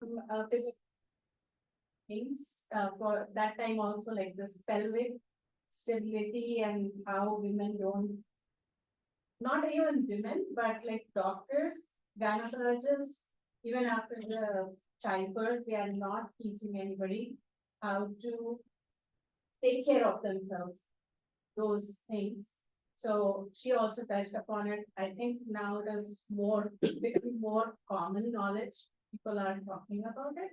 some physical things for that time also, like this pelvic stability and how women don't, not even women, but like doctors, gynecologists, even after the childbirth, they are not teaching anybody how to take care of themselves, those things. So she also touched upon it. I think now it is more becoming more common knowledge. People are talking about it.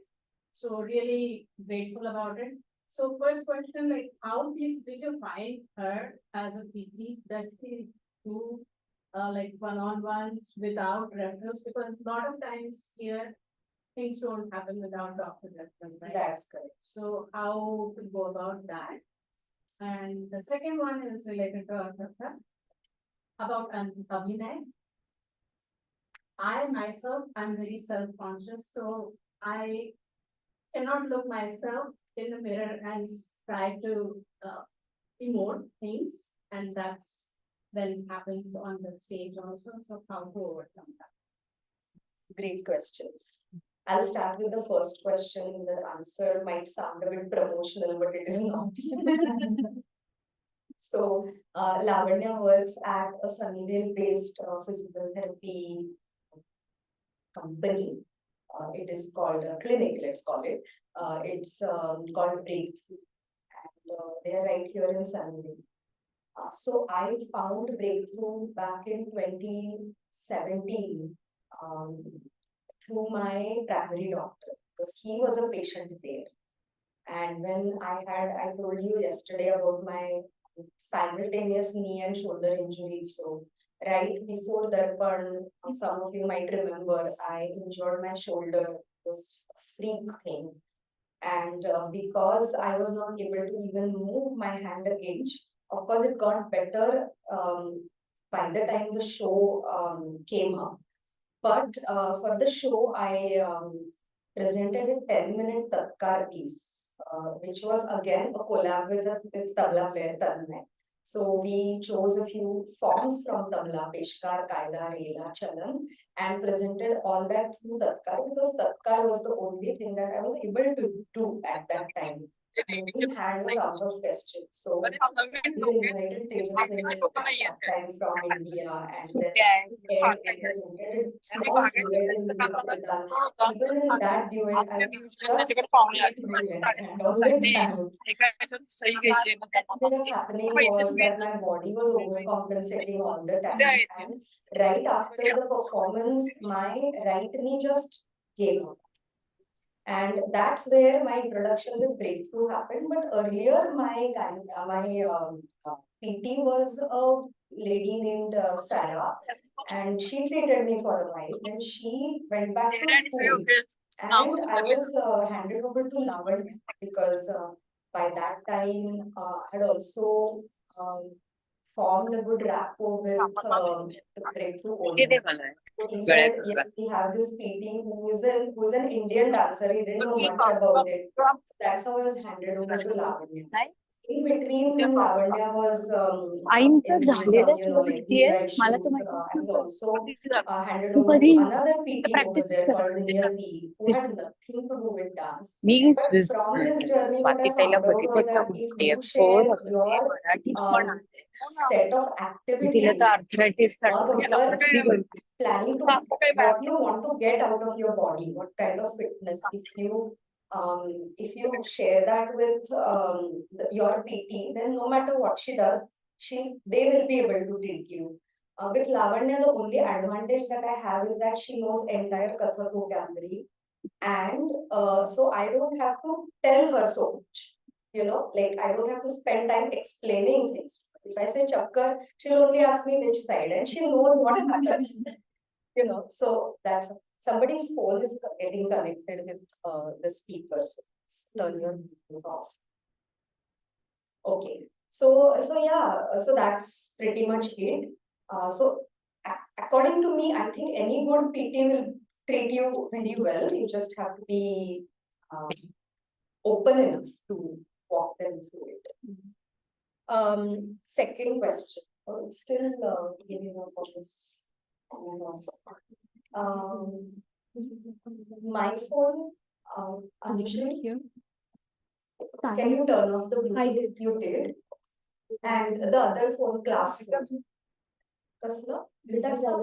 So really grateful about it. So first question, like how did you find her as a PT that she do like one-on-ones without reference? Because a lot of times here things don't happen without doctor reference, right? That's correct. So how to go about that? And the second one is related to Kathak, about Abhinay. I myself am very self-conscious, so I cannot look myself in the mirror and try to emote things, and that's then happens on the stage also. So how to overcome that? Great questions. I'll start with the first question. The answer might sound a bit promotional, but it is not. So, Lavanya works at a Sunnyvale-based physical therapy company. It is called a clinic, let's call it. It's called Breakthrough, and they are right here in Sunnyvale. So I found Breakthrough back in 2017 through my primary doctor, because he was a patient there. And when I told you yesterday about my simultaneous knee and shoulder injury. So right before Darpan, some of you might remember, I injured my shoulder. It was a freak thing. And because I was not able to even move my hand an inch, of course it got better by the time the show came up. But for the show, I presented a 10-minute Tatkar piece, which was again a collab with tabla player Tanmay. So we chose a few forms from tabla, Peshkar, Kaida, Rela, Chalan, and presented all that through Tatkar, because Tatkar was the only thing that I was able to do at that time. Moving hand was out of question. So we invited Tejaswini that time from India, and then presented small duet in the hospital. Even in that duet, I was just brilliant, and all the time. What ended up happening was that my body was overcompensating all the time, and right after the performance, my right knee just gave up. And that's where my introduction with Breakthrough happened. But earlier, my PT was a lady named Sarah, and she treated me for a while. Then she went back to school, and I was handed over to Lavanya, because by that time I had also formed a good rapport with the Breakthrough owner. He said, yes, we have this PT who is an Indian dancer. He didn't know much about it. So that's how I was handed over to Lavanya. In between, when Lavanya was in some, like visa issues, I was also handed over to another PT over there called Niyati, who had nothing to do with dance. But from this journey, what I found out was that if you share your set of activities, or what you are planning to, what you want to get out of your body, what kind of fitness, if you share that with your PT, then no matter what she does, they will be able to treat you. With Lavanya, the only advantage that I have is that she knows entire Kathak vocabulary, and so I don't have to tell her so much. Like I don't have to spend time explaining things. If I say chakkar, she'll only ask me which side, and she knows what happens. So that's somebody's phone is getting connected with the speakers. Turn your phone off. Okay. So yeah. So that's pretty much it. So according to me, I think any good PT will treat you very well. You just have to be open enough to walk them through it. Second question. Oh, it's still giving up on this. My phone Anjali, here. can you turn off the Bluetooth? I did. You did. And the other phone, class phone. Kasla? That's not.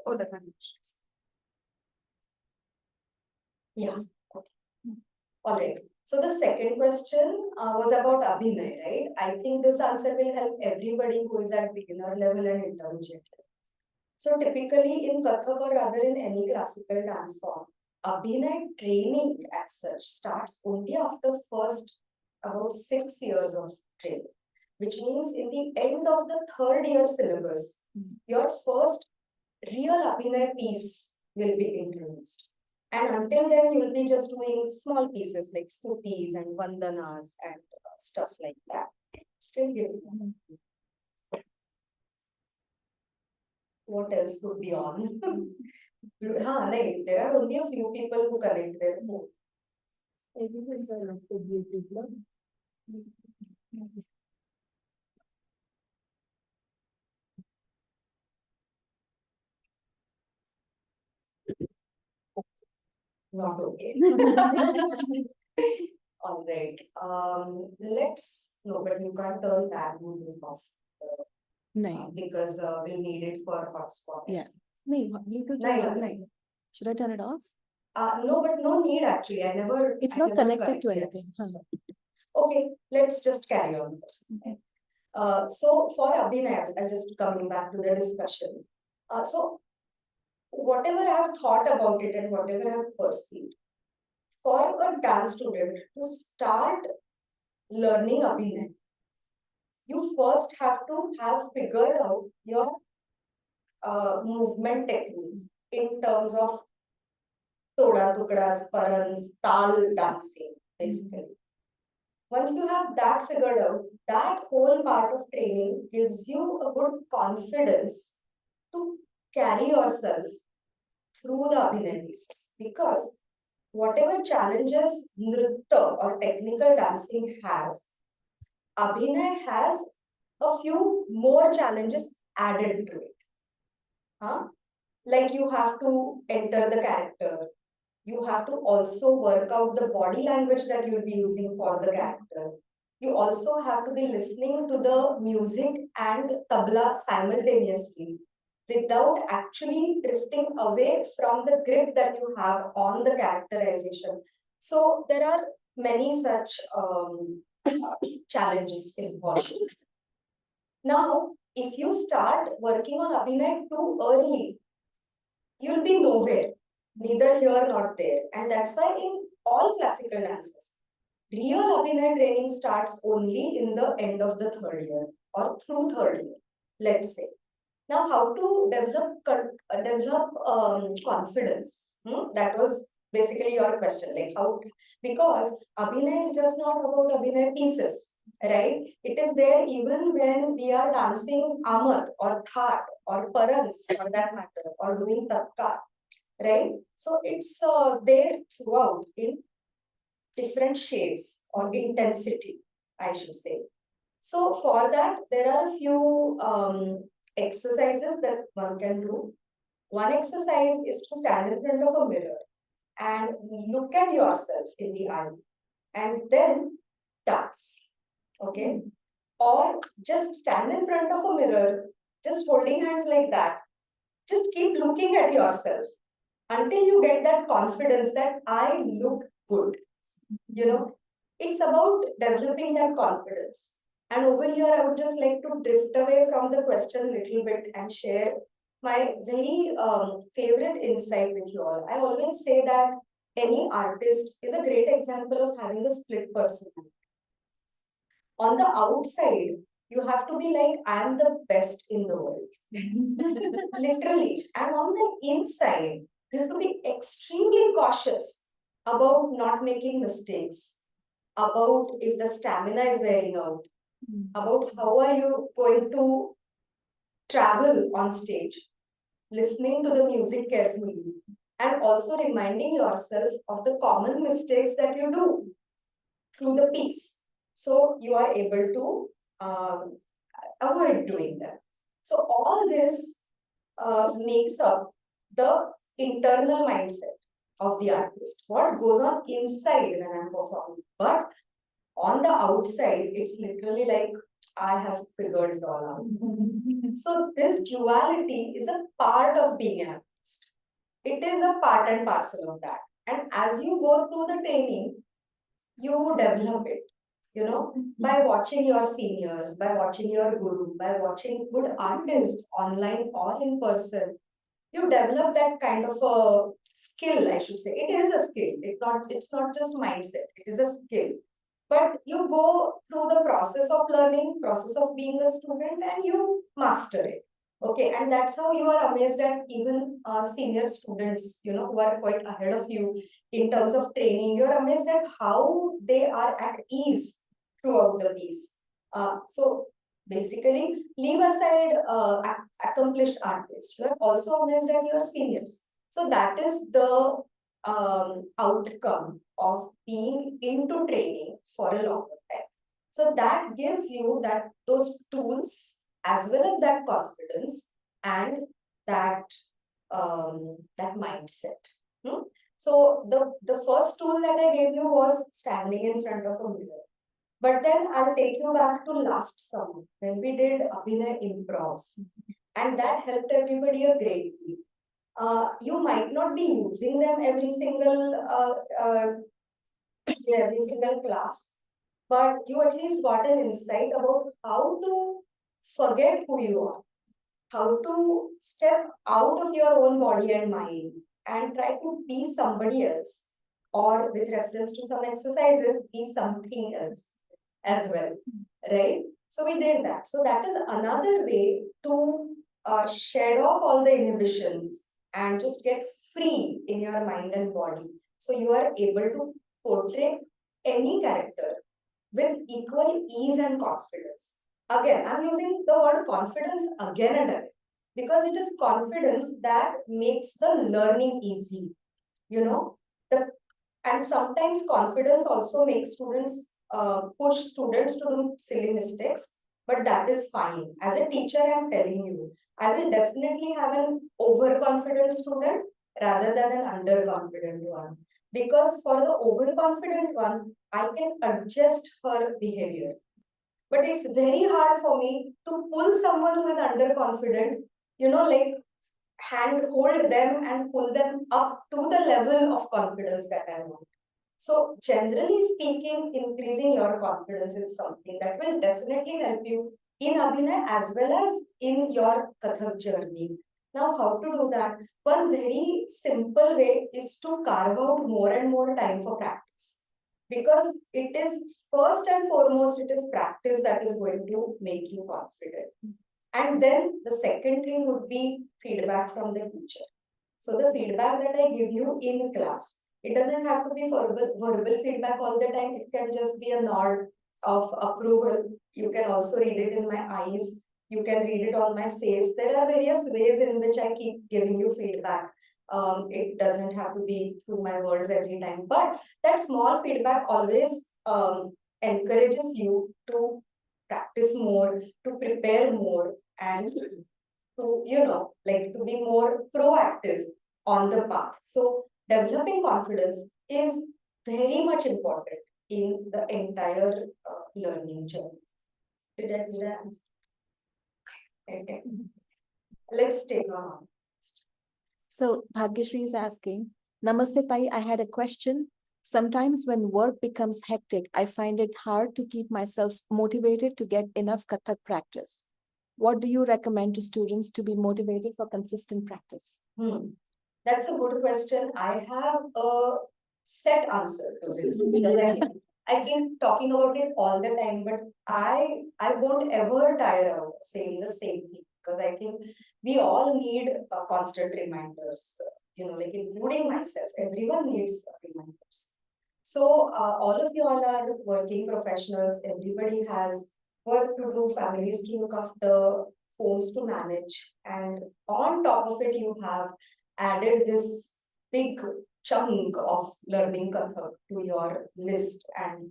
Oh, that's not. Yeah. Okay. All right. So the second question was about Abhinay, right? I think this answer will help everybody who is at beginner level and intermediate level. So typically in Kathak or rather in any classical dance form, Abhinay training as such starts only after first about 6 years of training, which means in the end of the third year syllabus, your first real Abhinay piece will be introduced. And until then, you'll be just doing small pieces like stutis and vandanas and stuff like that. Still giving. What else could be on? There are only a few people who connect their phone. Not okay. All right. Let's no, but you can't turn that movie off because we'll need it for hotspot. Yeah. Bluetooth. Nahin. Should I turn it off? No, but no need actually. It's not connected to anything. Okay, let's just carry on first. So for Abhinay, I'm just coming back to the discussion. So whatever I have thought about it and whatever I have perceived, for a dance student to start learning Abhinay, you first have to have figured out your movement technique in terms of toda tukdas, parans, tal dancing, basically. Once you have that figured out, that whole part of training gives you a good confidence to carry yourself through the Abhinay pieces. Because whatever challenges Nritta or technical dancing has, Abhinay has a few more challenges added to it. Like you have to enter the character. You have to also work out the body language that you'll be using for the character. You also have to be listening to the music and tabla simultaneously without actually drifting away from the grip that you have on the characterization. So there are many such challenges involved. Now, if you start working on Abhinay too early, you'll be nowhere, neither here nor there. And that's why in all classical dances, real Abhinay training starts only in the end of the third year or through third year, let's say. Now, how to develop confidence? That was basically your question. Like how, because Abhinay is just not about Abhinay pieces, right? It is there even when we are dancing Amad or Thaat or Parans for that matter, or doing Tatkar, right? So it's there throughout in different shades or intensity, I should say. So for that, there are a few exercises that one can do. One exercise is to stand in front of a mirror and look at yourself in the eye and then dance. Okay? Or just stand in front of a mirror, just holding hands like that. Just keep looking at yourself until you get that confidence that I look good. You know, it's about developing that confidence. And over here, I would just like to drift away from the question a little bit and share my very favorite insight with you all. I always say that any artist is a great example of having a split personality. On the outside, you have to be like, I am the best in the world. Literally. And on the inside, you have to be extremely cautious about not making mistakes, about if the stamina is wearing out, about how are you going to travel on stage, listening to the music carefully, and also reminding yourself of the common mistakes that you do through the piece. So you are able to avoid doing that. So all this makes up the internal mindset of the artist, what goes on inside when I'm performing. But on the outside, it's literally like I have figured it all out. So this duality is a part of being an artist. It is a part and parcel of that. And as you go through the training, you develop it, by watching your seniors, by watching your guru, by watching good artists online or in person. You develop that kind of a skill, I should say. It is a skill. It's not just mindset. It is a skill. But you go through the process of learning, process of being a student, and you master it. Okay, and that's how you are amazed at even senior students, who are quite ahead of you in terms of training. You're amazed at how they are at ease throughout the piece. So basically, leave aside accomplished artists. You are also amazed at your seniors. So that is the outcome of being into training for a longer time. So that gives you those tools as well as that confidence and that that mindset. So the first tool that I gave you was standing in front of a mirror. But then I'll take you back to last summer when we did Abhinay Improvs, and that helped everybody a great deal. You might not be using them every single class, but you at least got an insight about how to forget who you are, how to step out of your own body and mind and try to be somebody else, or with reference to some exercises, be something else as well, right? So we did that. So that is another way to shed off all the inhibitions and just get free in your mind and body. So you are able to portray any character with equal ease and confidence. Again, I'm using the word confidence again and again because it is confidence that makes the learning easy. And sometimes confidence also makes students push students to do silly mistakes, but that is fine. As a teacher, I'm telling you, I will definitely have an overconfident student rather than an underconfident one. Because for the overconfident one, I can adjust her behavior. But it's very hard for me to pull someone who is underconfident, like hand hold them and pull them up to the level of confidence that I want. So generally speaking, increasing your confidence is something that will definitely help you in Abhinay as well as in your Kathak journey. Now, how to do that? One very simple way is to carve out more and more time for practice. Because it is first and foremost, it is practice that is going to make you confident. And then the second thing would be feedback from the teacher. So the feedback that I give you in class, it doesn't have to be verbal feedback all the time. It can just be a nod of approval. You can also read it in my eyes. You can read it on my face. There are various ways in which I keep giving you feedback. It doesn't have to be through my words every time. But that small feedback always encourages you to practice more, to prepare more, and to, to be more proactive on the path. So developing confidence is very much important in the entire learning journey. Did I answer? Okay. Let's take on. So Bhagyashree is asking, Namaste Tai, I had a question. Sometimes when work becomes hectic, I find it hard to keep myself motivated to get enough Kathak practice. What do you recommend to students to be motivated for consistent practice? That's a good question. I have a set answer to this. I keep talking about it all the time, but I won't ever tire out of saying the same thing because I think we all need constant reminders. Like including myself, everyone needs reminders. So all of you all are working professionals. Everybody has work to do, families to look after, homes to manage, and on top of it, you have added this big chunk of learning Kathak to your list, and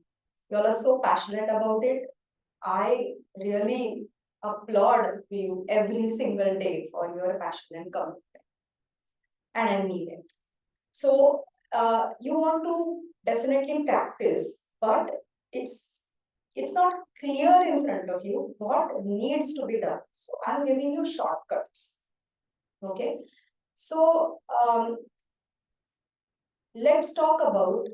you all are so passionate about it. I really applaud you every single day for your passion and commitment, and I mean it. So you want to definitely practice, but it's not clear in front of you what needs to be done. So I'm giving you shortcuts. Okay. So let's talk about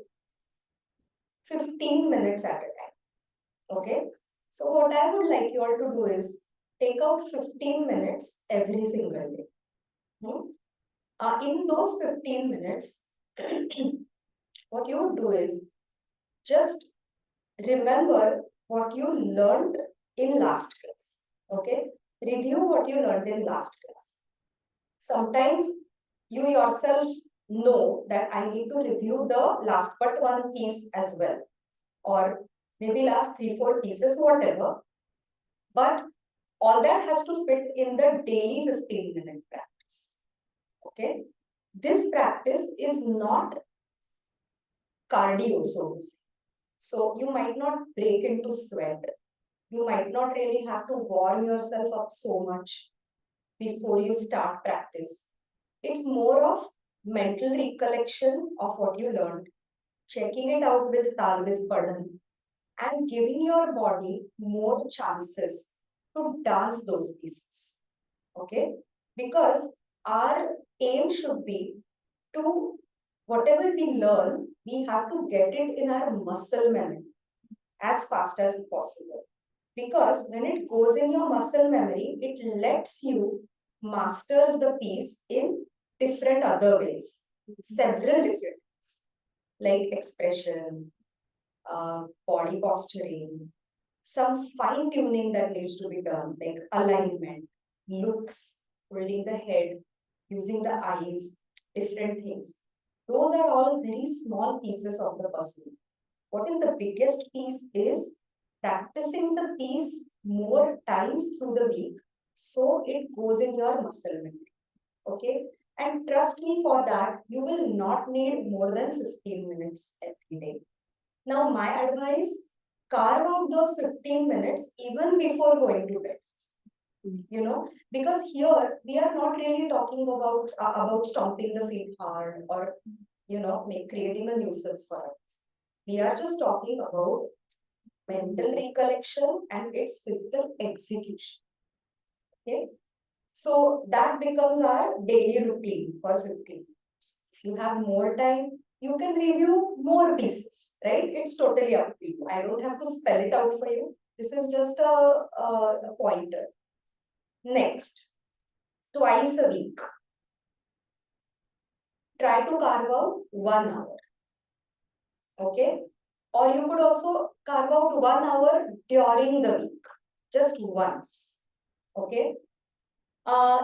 15 minutes at a time. Okay. So what I would like you all to do is take out 15 minutes every single day. In those 15 minutes, what you would do is just remember what you learned in last class. Okay. Review what you learned in last class. Sometimes you yourself know that I need to review the last but one piece as well, or maybe last 3-4 pieces, whatever. But all that has to fit in the daily 15-minute practice. Okay. This practice is not cardio, so to say. So you might not break into sweat. You might not really have to warm yourself up so much before you start practice. It's more of mental recollection of what you learned, checking it out with Tal with Padan, and giving your body more chances to dance those pieces. Okay? Because our aim should be to, whatever we learn, we have to get it in our muscle memory as fast as possible. Because when it goes in your muscle memory, it lets you master the piece in different other ways, several different ways, like expression, body posturing, some fine tuning that needs to be done, like alignment, looks, holding the head, using the eyes, different things. Those are all very small pieces of the puzzle. What is the biggest piece is practicing the piece more times through the week so it goes in your muscle memory. Okay. And trust me, for that, you will not need more than 15 minutes every day. Now, my advice, carve out those 15 minutes even before going to bed. You know, because here we are not really talking about stomping the feet hard or, you know, creating a nuisance for us. We are just talking about mental recollection and its physical execution. Okay. So that becomes our daily routine for 15 minutes. If you have more time, you can review more pieces, right? It's totally up to you. I don't have to spell it out for you. This is just a pointer. Next, twice a week, try to carve out 1 hour. Okay. Or you could also carve out 1 hour during the week, just once. Okay.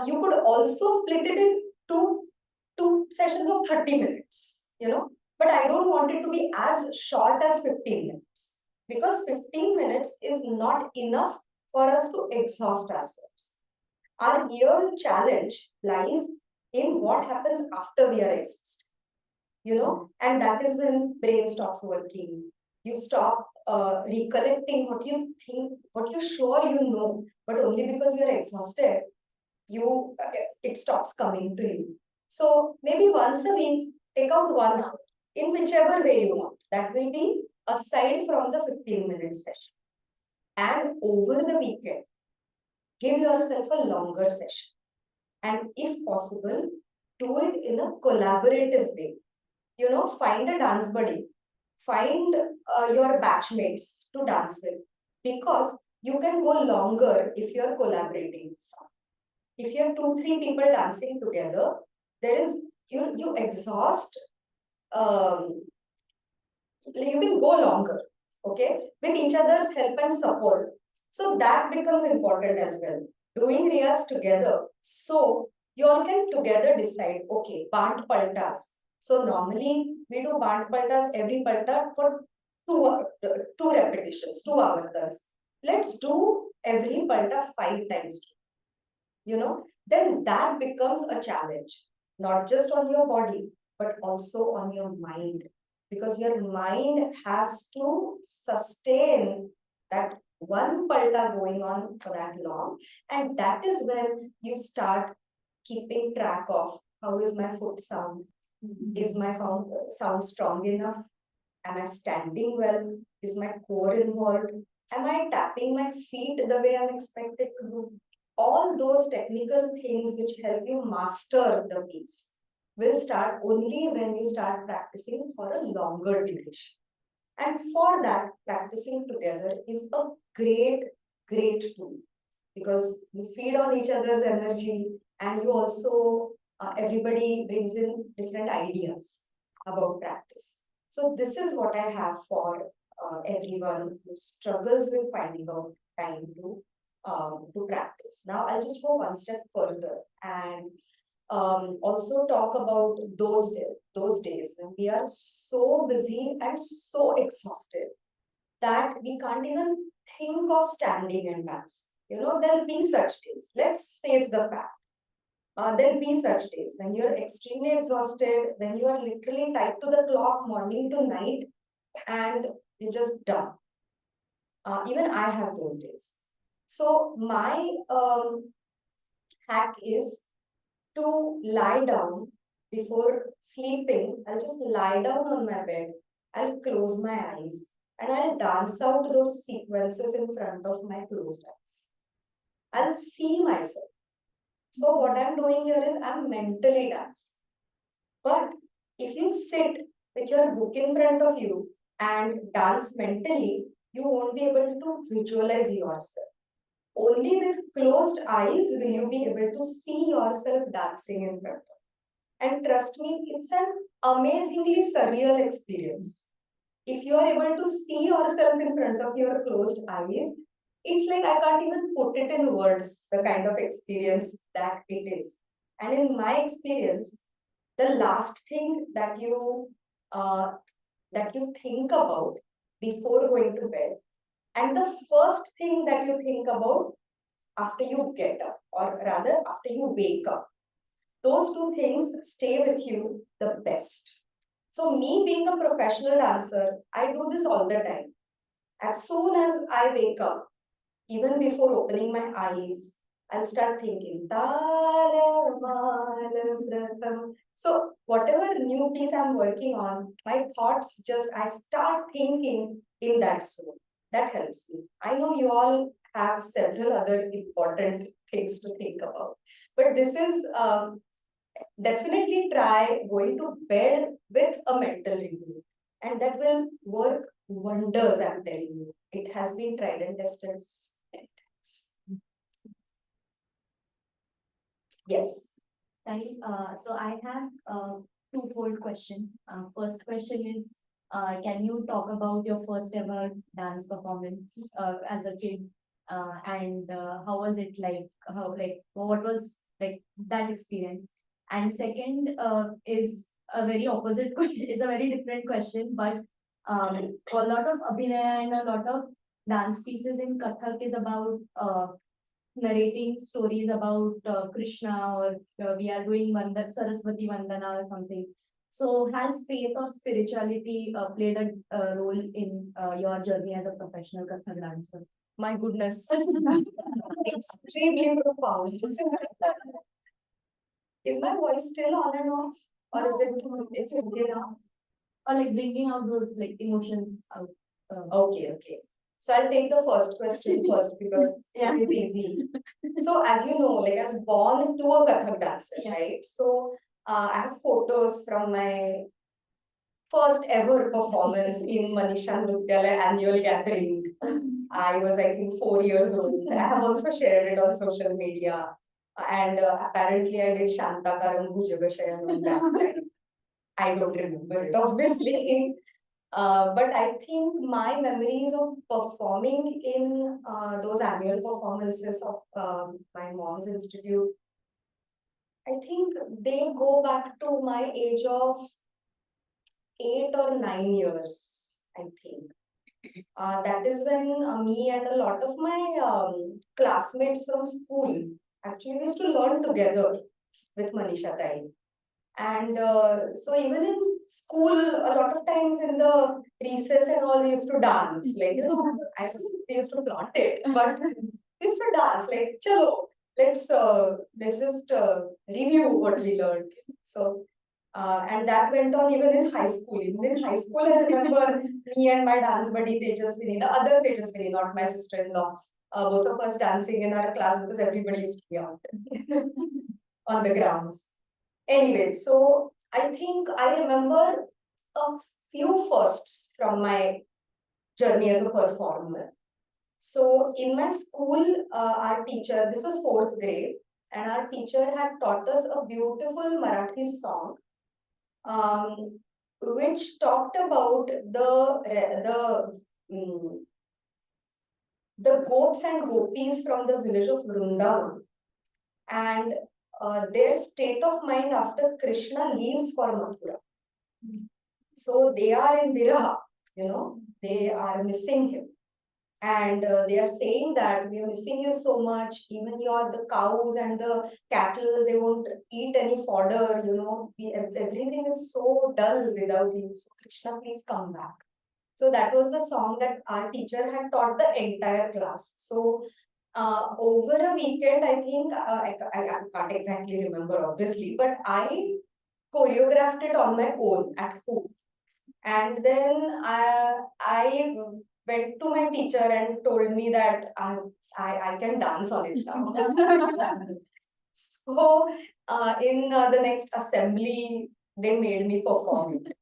You could also split it in two sessions of 30 minutes, you know, but I don't want it to be as short as 15 minutes because 15 minutes is not enough for us to exhaust ourselves. Our real challenge lies in what happens after we are exhausted, you know, and that is when brain stops working. You stop recollecting what you think, what you're sure you know, but only because you're exhausted, it stops coming to you. So maybe once a week, take out 1 hour in whichever way you want. That will be aside from the 15-minute session. And over the weekend, give yourself a longer session. And if possible, do it in a collaborative way. You know, find a dance buddy, find your batchmates to dance with, because you can go longer if you're collaborating with someone. If you have 2-3 people dancing together, there is you exhaust. You can go longer, okay, with each other's help and support. So that becomes important as well. Doing riyas together, so you all can together decide. Okay, band paltas. So normally we do band paltas every palta for two repetitions, 2 hour turns. Let's do every palta 5 times. You know, then that becomes a challenge, not just on your body, but also on your mind, because your mind has to sustain that one palta going on for that long. And that is when you start keeping track of how is my foot sound, Is my sound strong enough? Am I standing well? Is my core involved? Am I tapping my feet the way I'm expected to do? All those technical things which help you master the piece will start only when you start practicing for a longer duration. And for that, practicing together is a great tool because you feed on each other's energy and you also, everybody brings in different ideas about practice. So this is what I have for everyone who struggles with finding out time to practice. Now I'll just go one step further and also talk about those days when we are so busy and so exhausted that we can't even think of standing and dance. You know, there'll be such days. Let's face the fact. There'll be such days when you're extremely exhausted, when you are literally tied to the clock morning to night, and you're just done. Even I have those days. So my hack is to lie down before sleeping. I'll just lie down on my bed. I'll close my eyes and I'll dance out those sequences in front of my closed eyes. I'll see myself. So what I'm doing here is I'm mentally dancing. But if you sit with your book in front of you and dance mentally, you won't be able to visualize yourself. Only with closed eyes will you be able to see yourself dancing in front of you. And trust me, it's an amazingly surreal experience. If you are able to see yourself in front of your closed eyes, it's like I can't even put it in words, the kind of experience that it is. And in my experience, the last thing that you think about before going to bed, and the first thing that you think about after you get up, or rather after you wake up, those two things stay with you the best. So me being a professional dancer, I do this all the time. As soon as I wake up, even before opening my eyes, I'll start thinking. So whatever new piece I'm working on, my thoughts just, I start thinking in that zone. That helps me. I know you all have several other important things to think about, but this is definitely try going to bed with a mental review, and that will work wonders. I'm telling you, it has been tried and tested so many times. Yes. So I have a twofold question. First question is, can you talk about your first ever dance performance as a kid? And how was it like? What was like that experience? And second is a very opposite question. It's a very different question, but a lot of abhinaya and a lot of dance pieces in Kathak is about narrating stories about Krishna, or we are doing Saraswati Vandana or something. So has faith or spirituality played a role in your journey as a professional Kathak dancer? My goodness. Extremely profound. Is my voice still on and off? Or is it's okay now? Or like bringing out those like emotions out. Okay. So I'll take the first question first because Yeah. it's easy. So as you know, like I was born to a Kathak dancer, Yeah. right? So I have photos from my first ever performance in Manisha Nrutyalaya annual gathering. I was, I think, 4 years old. I have also shared it on social media. And apparently I did Shantakaram Bhujagashayam on that time. I don't remember it, obviously. But I think my memories of performing in those annual performances of my mom's institute, I think they go back to my age of 8 or 9 years, I think. That is when me and a lot of my classmates from school actually used to learn together with Manisha Tai. And so even in school, a lot of times in the recess and all, we used to dance. Like, you know, I think we used to flaunt it, but we used to dance. Like, chalo, let's just review what we learned. So And that went on even in high school. Even in high school, I remember me and my dance buddy Tejaswini, the other Tejaswini, not my sister-in-law, both of us dancing in our class because everybody used to be out on the grounds. Anyway, so I think I remember a few firsts from my journey as a performer. So in my school, our teacher, this was 4th grade, and our teacher had taught us a beautiful Marathi song, which talked about the goats and gopis from the village of Vrindavan, and their state of mind after Krishna leaves for Mathura. So they are in Viraha, they are missing him. And they are saying that we are missing you so much. Even the cows and the cattle, they won't eat any fodder, everything is so dull without you. So Krishna, please come back. So that was the song that our teacher had taught the entire class. So over a weekend, I think, I can't exactly remember obviously, but I choreographed it on my own at home. And then I went to my teacher and told me that I can dance on it now. So in the next assembly, they made me perform it.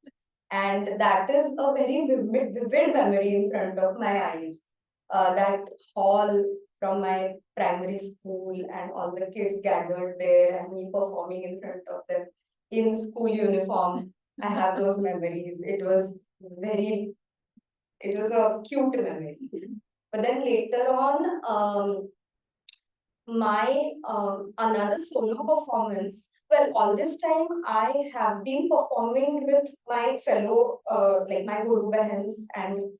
And that is a very vivid memory in front of my eyes. That hall from my primary school and all the kids gathered there and me performing in front of them in school uniform. I have those memories. It was a cute memory. But then later on, my another solo performance. Well, all this time I have been performing with my fellow, like my Guru Bahans, and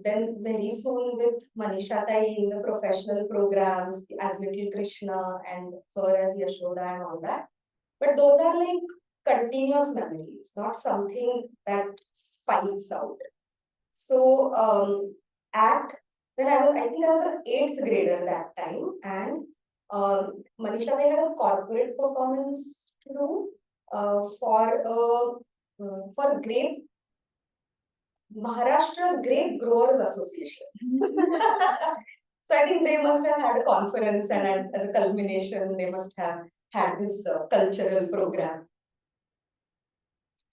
then very soon with Manisha Tai in the professional programs as Little Krishna and her as Yashoda and all that. But those are like continuous memories, not something that spikes out. So I think I was an 8th grader that time, and Manisha, they had a corporate performance to do for grape Maharashtra Grape Growers Association. So I think they must have had a conference, and as a culmination, they must have had this cultural program.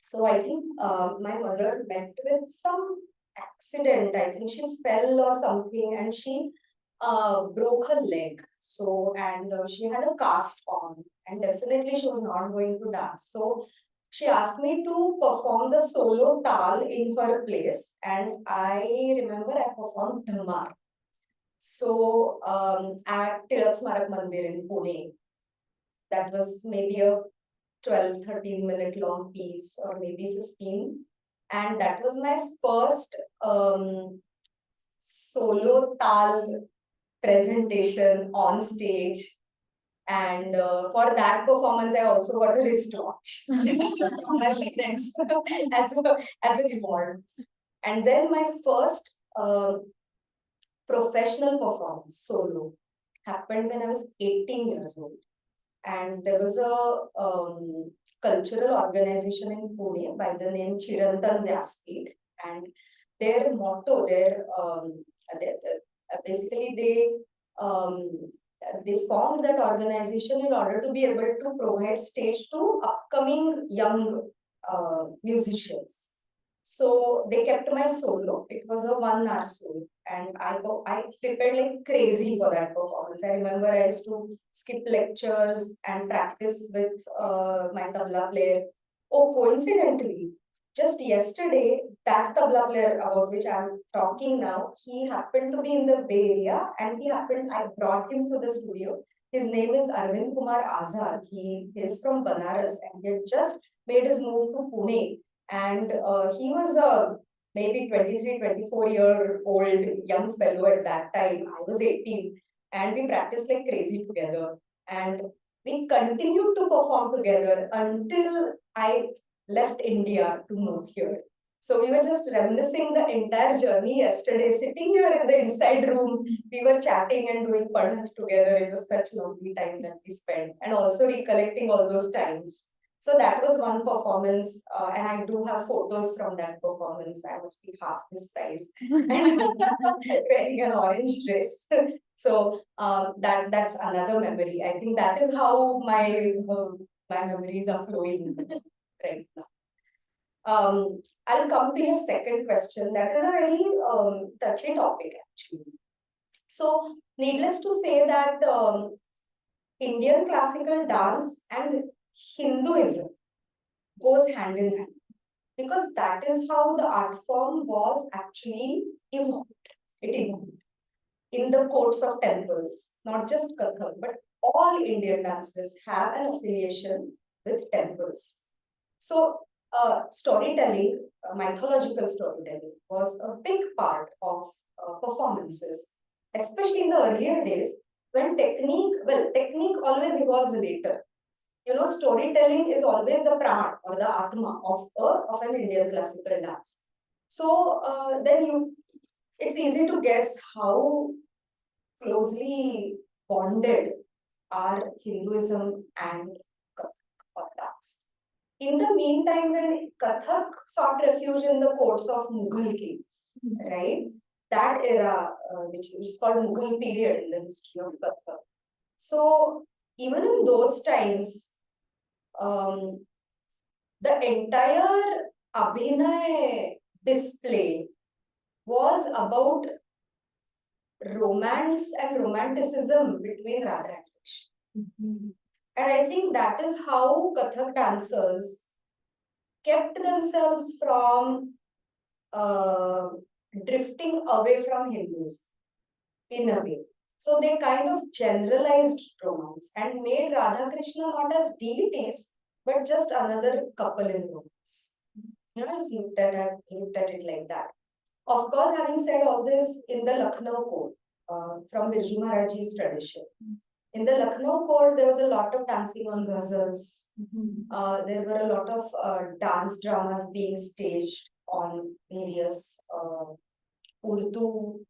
So I think my mother met with some accident. I think she fell or something, and she broke her leg. So, and she had a cast on, and definitely she was not going to dance. So she asked me to perform the solo tal in her place, and I remember I performed Dhamar. So at Tilak Smarak Mandir in Pune, that was maybe a 12-13 minute long piece, or maybe 15. And that was my first solo tal presentation on stage. And for that performance, I also got a wristwatch from my parents as a reward. And then my first professional performance, solo, happened when I was 18 years old. And there was a cultural organization in Pune by the name Chirantan Vyaspeeth, and their motto, basically they formed that organization in order to be able to provide stage to upcoming young musicians. So they kept my solo. It was a 1-hour solo, and I prepared like crazy for that performance. I remember I used to skip lectures and practice with my tabla player. Oh, coincidentally, just yesterday, that tabla player about which I'm talking now, he happened to be in the Bay Area, and I brought him to the studio. His name is Arvind Kumar Azad. He is from Banaras, and he had just made his move to Pune. And he was a maybe 23, 24-year-old young fellow at that time. I was 18, and we practiced like crazy together. And we continued to perform together until I left India to move here. So we were just reminiscing the entire journey yesterday, sitting here in the inside room. We were chatting and doing padhant together. It was such a lovely time that we spent, and also recollecting all those times. So that was one performance, and I do have photos from that performance. I must be half this size and wearing an orange dress. So that's another memory. I think that is how my memories are flowing right now. I'll come to your second question. That is a very touchy topic actually. So needless to say that Indian classical dance and Hinduism goes hand in hand, because that is how the art form was actually evolved. It evolved in the courts of temples, not just Kathak, but all Indian dances have an affiliation with temples. So, storytelling, mythological storytelling, was a big part of performances, especially in the earlier days when technique always evolves later. You know, storytelling is always the pran or the atma of an Indian classical dance. So it's easy to guess how closely bonded are Hinduism and Kathak or dance. In the meantime, when Kathak sought refuge in the courts of Mughal kings, right? That era, which is called Mughal period in the history of Kathak. So even in those times, the entire Abhinay display was about romance and romanticism between Radha and Krishna. And I think that is how Kathak dancers kept themselves from drifting away from Hinduism in a way. So they kind of generalized romance and made Radha Krishna not as deities, but just another couple in romance. You know, just looked at it like that. Of course, having said all this, in the Lucknow court, from Birju Maharajji's tradition, in the Lucknow court, there was a lot of dancing on ghazals. There were a lot of dance dramas being staged on various Urdu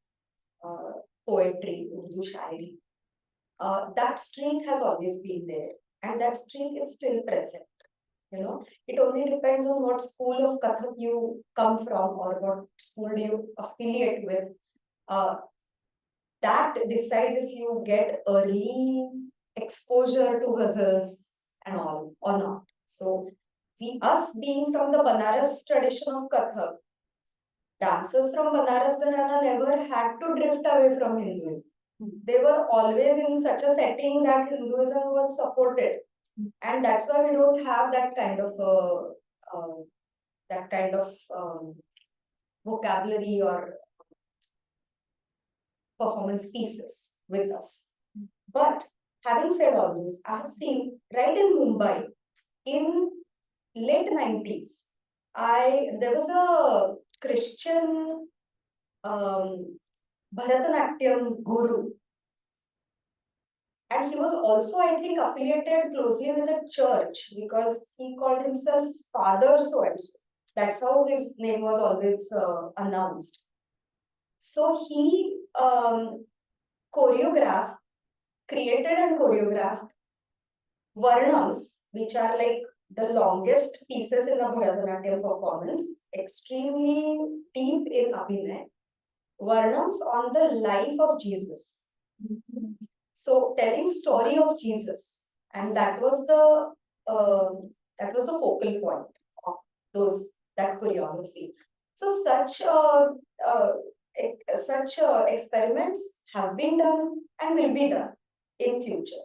poetry, Urdu shairi. That streak has always been there, and that streak is still present. You know, it only depends on what school of Kathak you come from or what school do you affiliate with. That decides if you get early exposure to ghazals and all or not. So, us being from the Banaras tradition of Kathak, dancers from Banaras Gharana never had to drift away from Hinduism. They were always in such a setting that Hinduism was supported, and that's why we don't have that kind of vocabulary or performance pieces with us. But having said all this, I have seen right in Mumbai in late 90s, there was a Christian Bharatanatyam guru, and he was also, I think, affiliated closely with a church because he called himself Father so and so. That's how his name was always announced. So he created and choreographed Varnams, which are like the longest pieces in a Bharatanatyam performance, extremely deep in Abhinay. Varnams on the life of Jesus. So telling story of Jesus, and that was the focal point of that choreography. So such experiments have been done and will be done in future.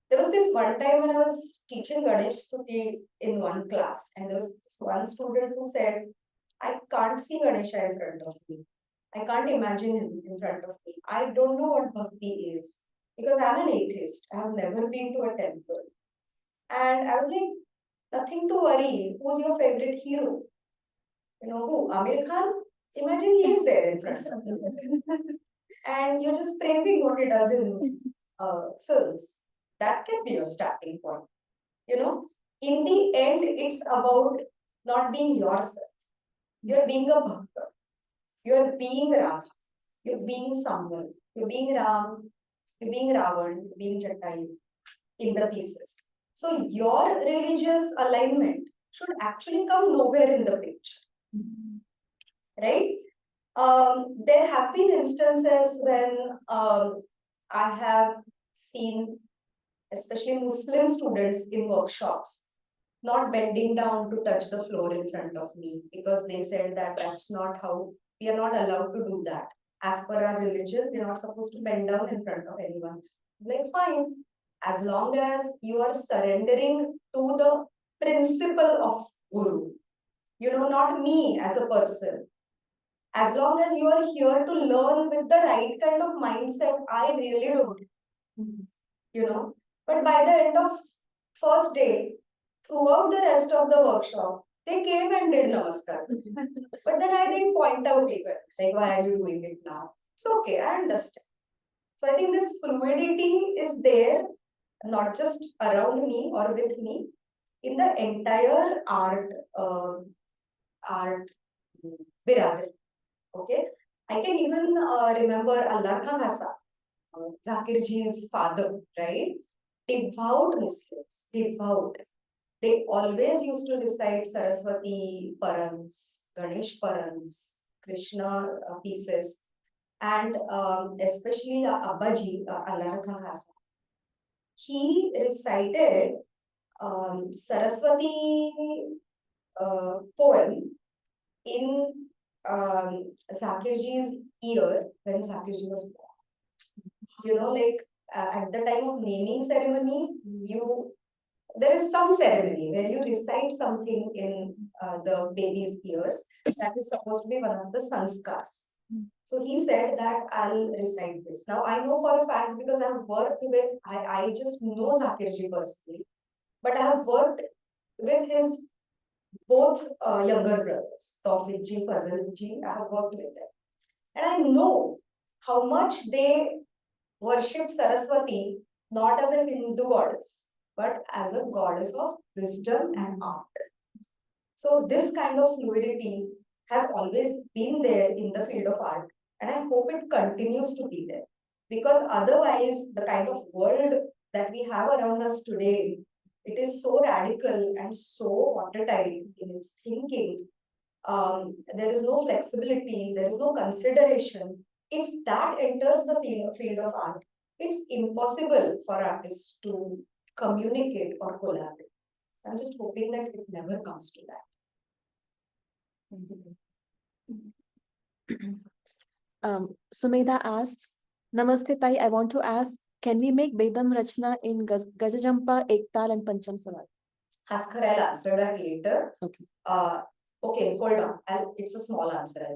There was this one time when I was teaching Ganesh Stuti in one class, and there was this one student who said, I can't see Ganesha in front of me. I can't imagine him in front of me. I don't know what bhakti is because I'm an atheist. I have never been to a temple. And I was like, nothing to worry. Who's your favorite hero? You know who? Amir Khan? Imagine he is there in front of you. And you're just praising what he does in films. That can be your starting point. You know, in the end, it's about not being yourself. You're being a bhakta. You're being Radha. You're being someone. You're being Ram. You're being Ravan. You're being Jatayu in the pieces. So your religious alignment should actually come nowhere in the picture, right? There have been instances when I have seen, especially Muslim students in workshops, not bending down to touch the floor in front of me because they said that that's not how, we are not allowed to do that. As per our religion, we're not supposed to bend down in front of anyone. Like, fine, as long as you are surrendering to the principle of Guru, not me as a person. As long as you are here to learn with the right kind of mindset, I really don't. But by the end of first day, throughout the rest of the workshop, they came and did namaskar. But then I didn't point out even, like, why are you doing it now? It's okay, I understand. So I think this fluidity is there, not just around me or with me, in the entire art biradari. Okay, I can even remember Allah Khasa, Zakir Ji's father, right? Devout Muslims, devout. They always used to recite Saraswati Parans, Ganesh Parans, Krishna pieces, and especially Abbaji, Allah Khasa. He recited Saraswati poem in Zakir Ji's ear when Zakir Ji was born. Like at the time of naming ceremony, there is some ceremony where you recite something in the baby's ears. That is supposed to be one of the sanskars. So he said that I'll recite this. Now I know for a fact because I have worked with, I just know Zakir Ji personally, but I have worked with his both younger brothers, Tawfiq Ji, Fazil Ji. I have worked with them. And I know how much they worship Saraswati not as a Hindu goddess, but as a goddess of wisdom and art. So this kind of fluidity has always been there in the field of art, and I hope it continues to be there. Because otherwise, the kind of world that we have around us today, it is so radical and so watertight in its thinking. There is no flexibility, there is no consideration. If that enters the field of art, it's impossible for artists to communicate or collaborate. I'm just hoping that it never comes to that. Sumedha asks, Namaste Tai, I want to ask, can we make Bedam Rachna in Gajajampa, Ektal and Pancham Saval? Ask her, I'll answer that later. Okay. Okay, hold on. It's a small answer.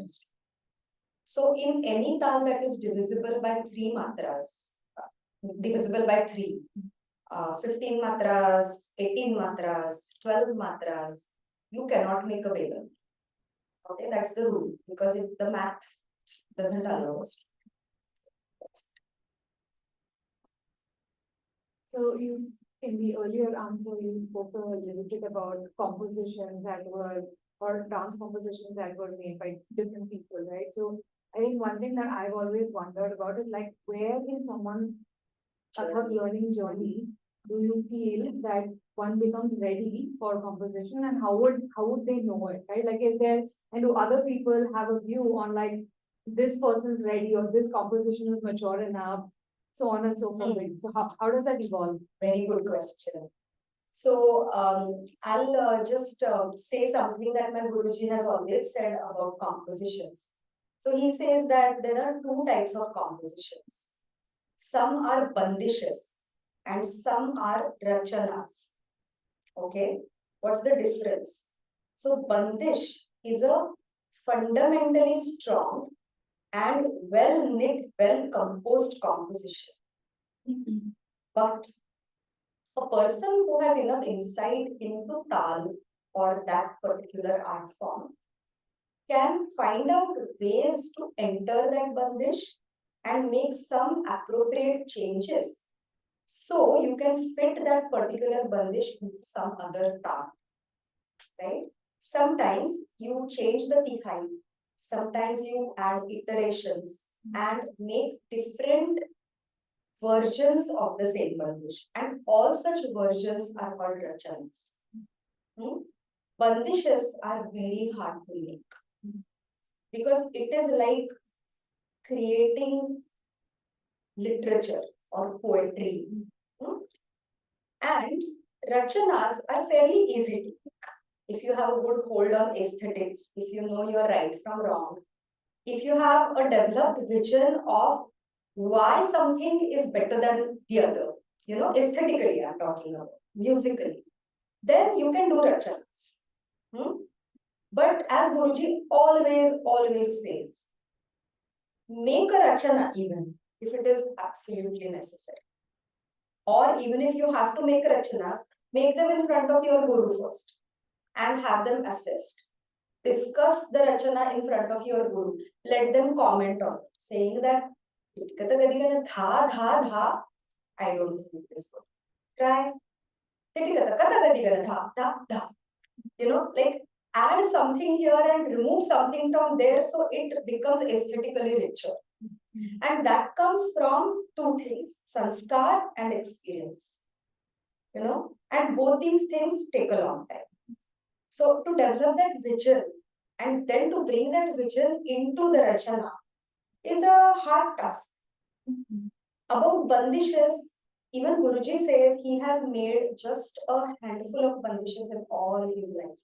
So in any tal that is divisible by 3 matras, divisible by 3, 15 matras, 18 matras, 12 matras, you cannot make a Vedam. Okay, that's the rule, because if the math doesn't allow us to. So in the earlier answer, you spoke a little bit about compositions that were, or dance compositions that were made by different people, right? So I think one thing that I've always wondered about is like, where in someone's Kathak learning journey do you feel that one becomes ready for composition, and how would they know it, right? Like, is there, and do other people have a view on like, this person's ready or this composition is mature enough, so on and so forth. So how does that evolve? Very good question. So I'll just say something that my Guruji has always said about compositions. So he says that there are 2 types of compositions. Some are bandishes and some are rachanas. Okay, what's the difference? So bandish is a fundamentally strong and well knit, well composed composition. But a person who has enough insight into tal or that particular art form can find out ways to enter that bandish and make some appropriate changes. So you can fit that particular bandish into some other tal, right? Sometimes you change the tihai, sometimes you add iterations and make different versions of the same bandish, and all such versions are called rachanas. Bandishes are very hard to make because it is like creating literature or poetry. And rachanas are fairly easy to make. If you have a good hold on aesthetics, if you know your right from wrong, if you have a developed vision of why something is better than the other, aesthetically I'm talking about, musically, then you can do rachanas. But as Guruji always says, make a rachana even if it is absolutely necessary. Or even if you have to make rachanas, make them in front of your Guru first and have them assessed. Discuss the rachana in front of your Guru. Let them comment on it, saying that dha dha dha, I don't feel this good. Try. Dha dha dha. Like add something here and remove something from there so it becomes aesthetically richer. And that comes from two things, sanskar and experience. And both these things take a long time. So to develop that vision and then to bring that vision into the rachana is a hard task. About bandishes, even Guruji says he has made just a handful of bandishes in all his life.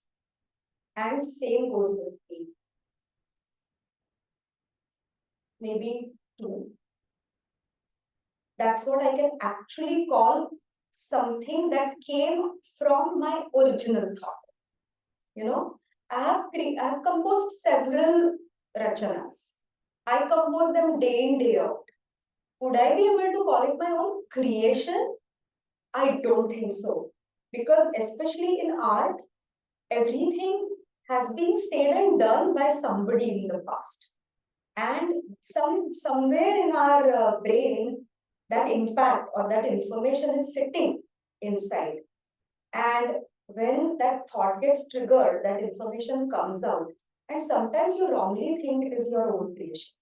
And same goes with me. Maybe 2. That's what I can actually call something that came from my original thought. I have composed several rachanas. I compose them day in, day out. Would I be able to call it my own creation? I don't think so. Because especially in art, everything has been said and done by somebody in the past. And somewhere in our brain, that impact or that information is sitting inside. And when that thought gets triggered, that information comes out. And sometimes you wrongly think it is your own creation.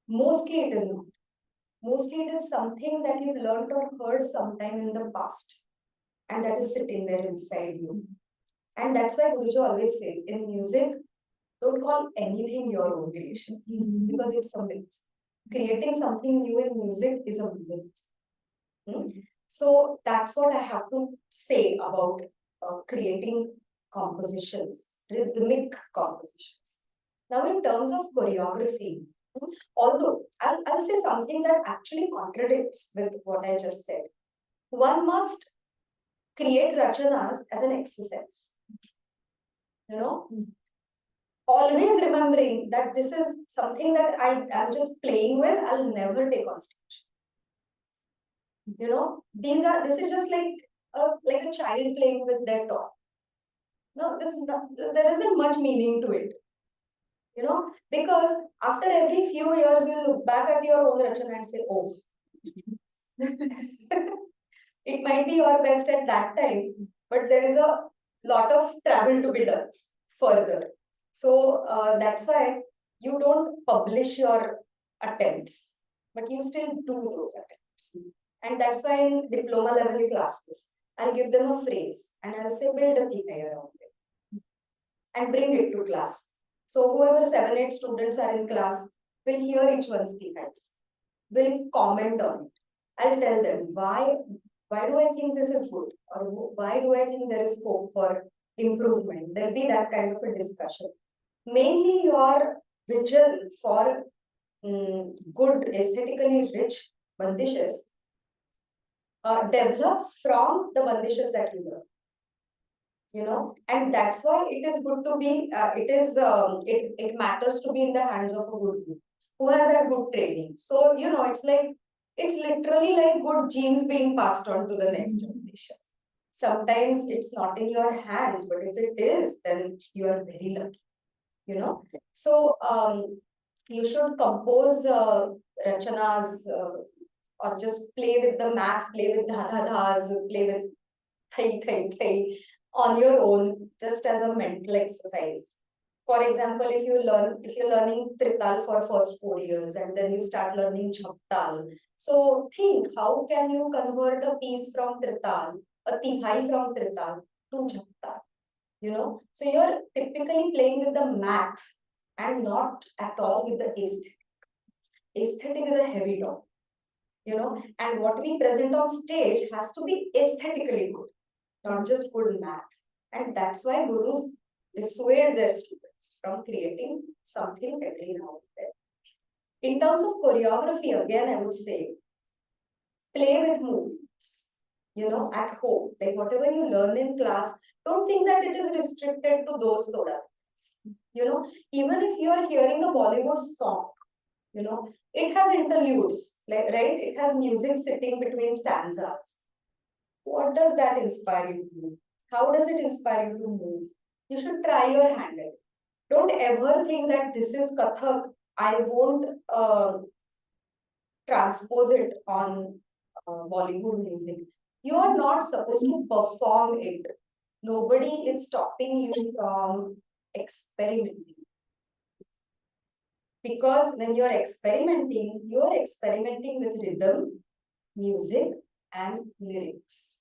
Mostly it is not. Mostly it is something that you learned or heard sometime in the past. And that is sitting there inside you. And that's why Guruji always says, in music, don't call anything your own creation. Because it's a myth. Creating something new in music is a myth. So that's what I have to say about creating compositions, rhythmic compositions. Now, in terms of choreography, although I'll say something that actually contradicts with what I just said. One must create rachanas as an exercise. Always remembering that this is something that I'm just playing with, I'll never take on stage. This is just like a child playing with their toy. No, there isn't much meaning to it. Because after every few years, you look back at your own rachana and say, oh, it might be your best at that time, but there is a lot of travel to be done further. So that's why you don't publish your attempts, but you still do those attempts. And that's why in diploma level classes, I'll give them a phrase and I'll say, build a tikkai around it and bring it to class. So whoever 7, 8 students are in class will hear each one's tikkais, will comment on it. I'll tell them why do I think this is good, or why do I think there is scope for improvement. There'll be that kind of a discussion. Mainly your vision for good, aesthetically rich bandishes develops from the bandishes that you learn. And that's why it is good to be, it matters to be in the hands of a good guru who has had good training. So, it's literally like good genes being passed on to the next generation. Sometimes it's not in your hands, but if it is, then you are very lucky, So, you should compose rachanas or just play with the math, play with dha-dha-dhas, play with thai on your own, just as a mental exercise For example, if you're learning Trital for first 4 years and then you start learning Jhaptal. So think, how can you convert a piece from Trital, a tihai from Trital to Jhaptal? So you're typically playing with the math and not at all with the aesthetic. Aesthetic is a heavy dog, and what we present on stage has to be aesthetically good, not just good math. And that's why gurus dissuade their students from creating something every now and then. In terms of choreography, again, I would say play with movements, at home. Like whatever you learn in class, don't think that it is restricted to those toda. Even if you are hearing a Bollywood song, it has interludes, like, right? It has music sitting between stanzas. What does that inspire you to do? How does it inspire you to move? You should try your hand at it. Don't ever think that this is Kathak. I won't transpose it on Bollywood music. You are not supposed to perform it. Nobody is stopping you from experimenting. Because when you're experimenting with rhythm, music, and lyrics.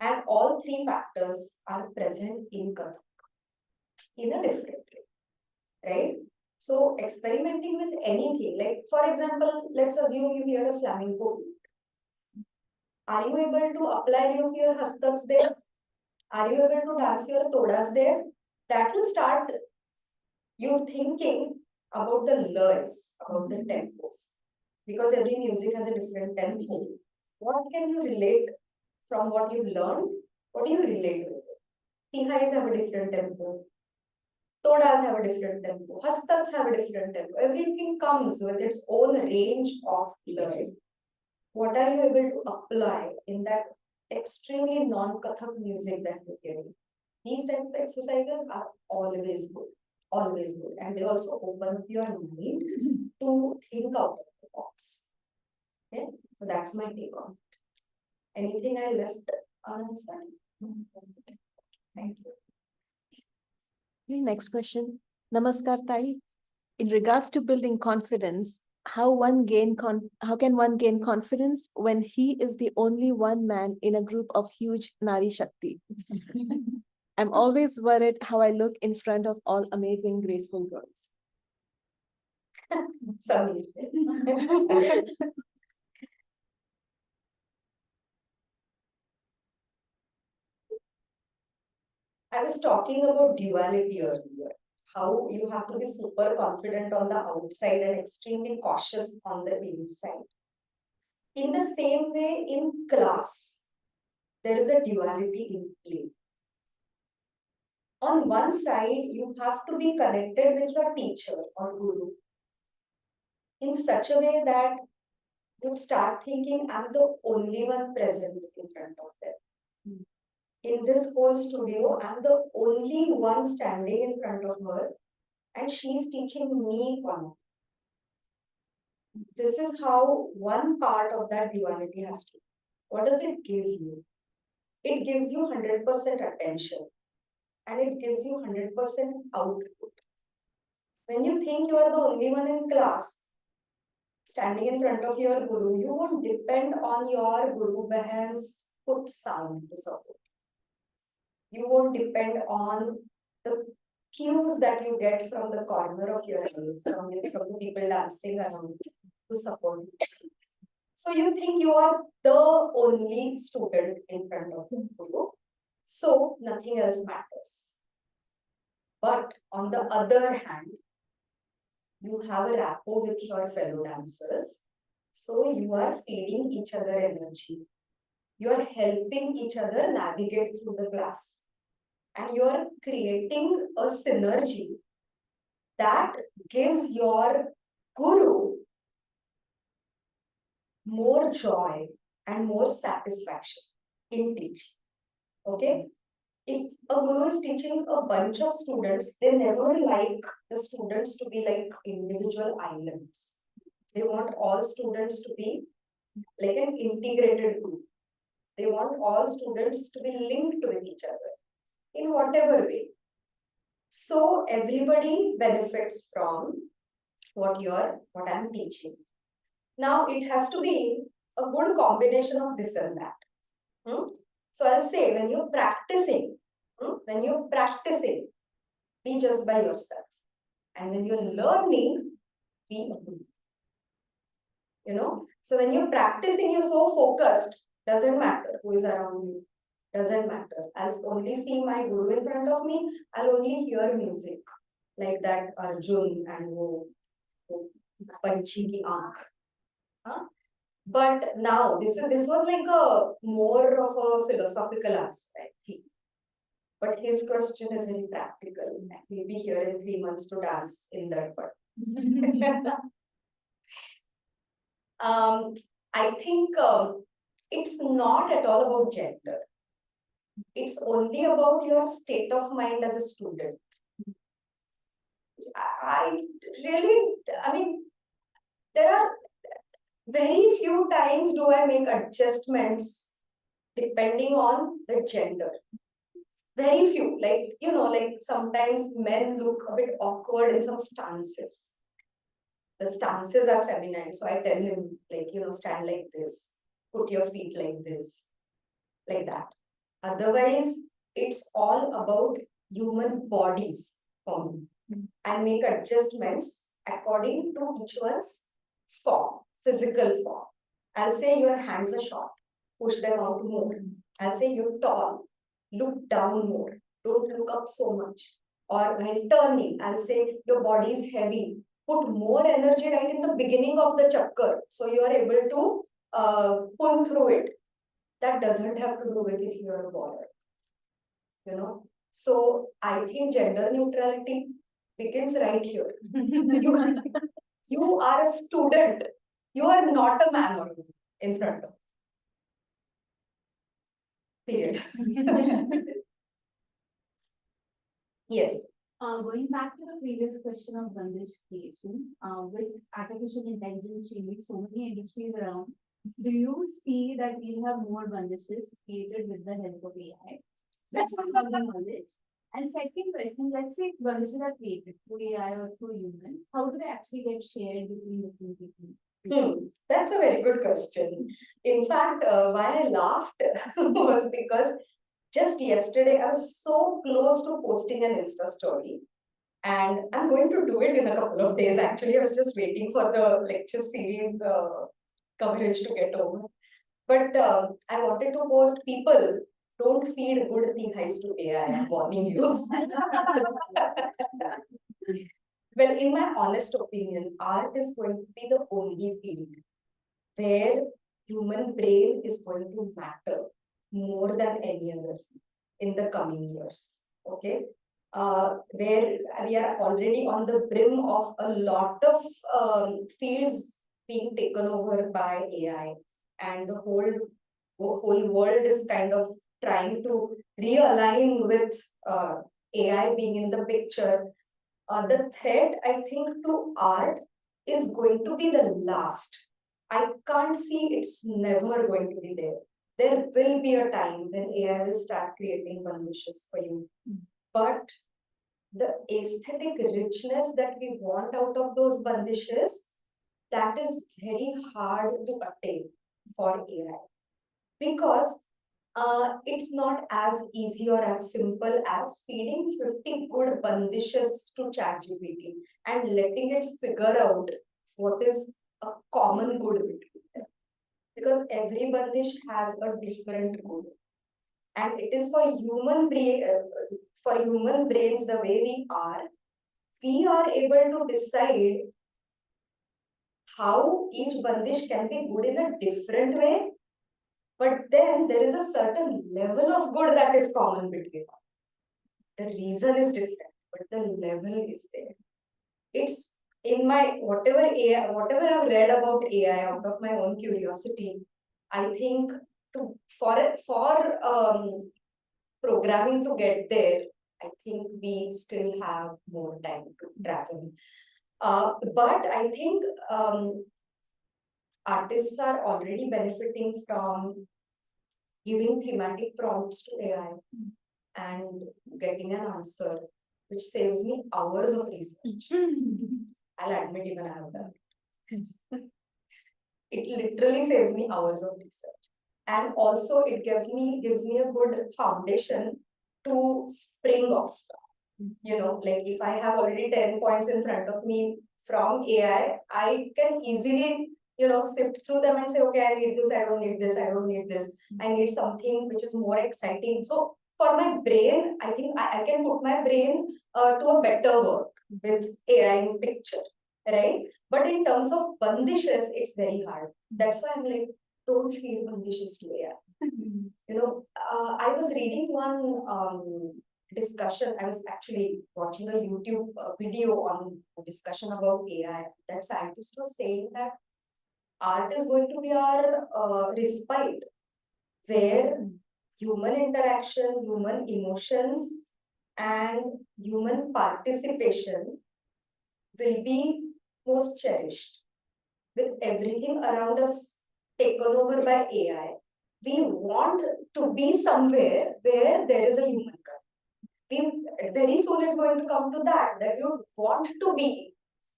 And all three factors are present in Kathak in a different way, right? So experimenting with anything, like for example, let's assume you hear a flamenco beat. Are you able to apply any of your hastaks there? Are you able to dance your todas there? That will start you thinking about the lyrics, about the tempos. Because every music has a different tempo. What can you relate from what you've learned? What do you relate with it? Tihais have a different tempo. Todas have a different tempo. Hastaks have a different tempo. Everything comes with its own range of learning. What are you able to apply in that extremely non-Kathak music that you're hearing? These type of exercises are always good. Always good. And they also open up your mind to think out of the box. Okay? So that's my take on it. Anything I left unanswered? Thank you. Okay, next question. Namaskar Tai. In regards to building confidence, how can one gain confidence when he is the only one man in a group of huge Nari Shakti? I'm always worried how I look in front of all amazing, graceful girls. Samir. I was talking about duality earlier. How you have to be super confident on the outside and extremely cautious on the inside. In the same way, in class, there is a duality in play. On one side, you have to be connected with your teacher or guru in such a way that you start thinking, I'm the only one present in front of them. In this whole studio, I'm the only one standing in front of her, and she's teaching me one. This is how one part of that duality has to be. What does it give you? It gives you 100% attention, and it gives you 100% output. When you think you are the only one in class, standing in front of your guru, you won't depend on your guru bahan's put sound to support. You won't depend on the cues that you get from the corner of your eyes, from the people dancing around to support you. So you think you are the only student in front of the guru, so nothing else matters. But on the other hand, you have a rapport with your fellow dancers, so you are feeding each other energy. You are helping each other navigate through the class. And you are creating a synergy that gives your guru more joy and more satisfaction in teaching. Okay? If a guru is teaching a bunch of students, they never like the students to be like individual islands. They want all students to be like an integrated group. They want all students to be linked with each other in whatever way. So everybody benefits from what I'm teaching. Now it has to be a good combination of this and that. So I'll say when you're practicing, be just by yourself. And when you're learning, be a group. So when you're practicing, you're so focused, doesn't matter who is around you, doesn't matter. I'll only see my guru in front of me, I'll only hear music like that Arjun and wo Panchi ki aankh. But now this was like a more of a philosophical answer, I think. But his question is very practical. We'll be here in 3 months to dance in that part. I think it's not at all about gender. It's only about your state of mind as a student. I mean, there are very few times do I make adjustments depending on the gender. Very few, like sometimes men look a bit awkward in some stances. The stances are feminine, so I tell him, stand like this, put your feet like this, like that. Otherwise, it's all about human bodies for me. I make adjustments according to each one's form, physical form. I'll say your hands are short, push them out more. I'll say you're tall, look down more, don't look up so much. Or while turning, I'll say your body is heavy, put more energy right in the beginning of the chakkar, so you are able to pull through it. That doesn't have to do with if you are a boy. So I think gender neutrality begins right here. You are a student. You are not a man or woman in front of. Period. Yes. Going back to the previous question of bandage creation, with artificial intelligence changing so many industries around, do you see that we'll have more bandages created with the help of AI? That's one knowledge. And second question, let's say bandages are created through AI or through humans, how do they actually get shared between different people? That's a very good question. In fact, why I laughed was because just yesterday I was so close to posting an Insta story. And I'm going to do it in a couple of days. Actually, I was just waiting for the lecture series coverage to get over. But I wanted to post, people, don't feed good thihais to AI. I'm warning you. Well, in my honest opinion, art is going to be the only field where human brain is going to matter more than any other field in the coming years. Okay. Where we are already on the brim of a lot of fields being taken over by AI, and the whole world is kind of trying to realign with AI being in the picture. The threat, I think, to art is going to be the last. I can't see it's never going to be there. There will be a time when AI will start creating bandages for you. But the aesthetic richness that we want out of those bandages, that is very hard to attain for AI. Because it's not as easy or as simple as feeding 50 good bandishes to ChatGPT and letting it figure out what is a common good between them. Because every bandish has a different good. And it is for human brains the way we are able to decide how each bandish can be good in a different way. But then there is a certain level of good that is common between them. The reason is different, but the level is there. It's in my whatever I've read about AI out of my own curiosity. I think for programming to get there, I think we still have more time to travel. But I think artists are already benefiting from giving thematic prompts to AI and getting an answer. which saves me hours of research. I'll admit even I have done it. It literally saves me hours of research. And also it gives me a good foundation to spring off. You know, like if I have already 10 points in front of me from AI, I can easily, you know, sift through them and say, okay, I need this, I don't need this, I don't need this. I need something which is more exciting. So for my brain, I think I can put my brain to a better work with AI in picture, right? But in terms of bandishes, it's very hard. That's why I'm like, don't feed bandishes to AI. You know, I was reading one discussion. I was actually watching a YouTube video on a discussion about AI. That scientist was saying that art is going to be our respite, where human interaction, human emotions, and human participation will be most cherished. With everything around us taken over by AI, we want to be somewhere where there is a human connection. Very soon it's going to come to that you want to be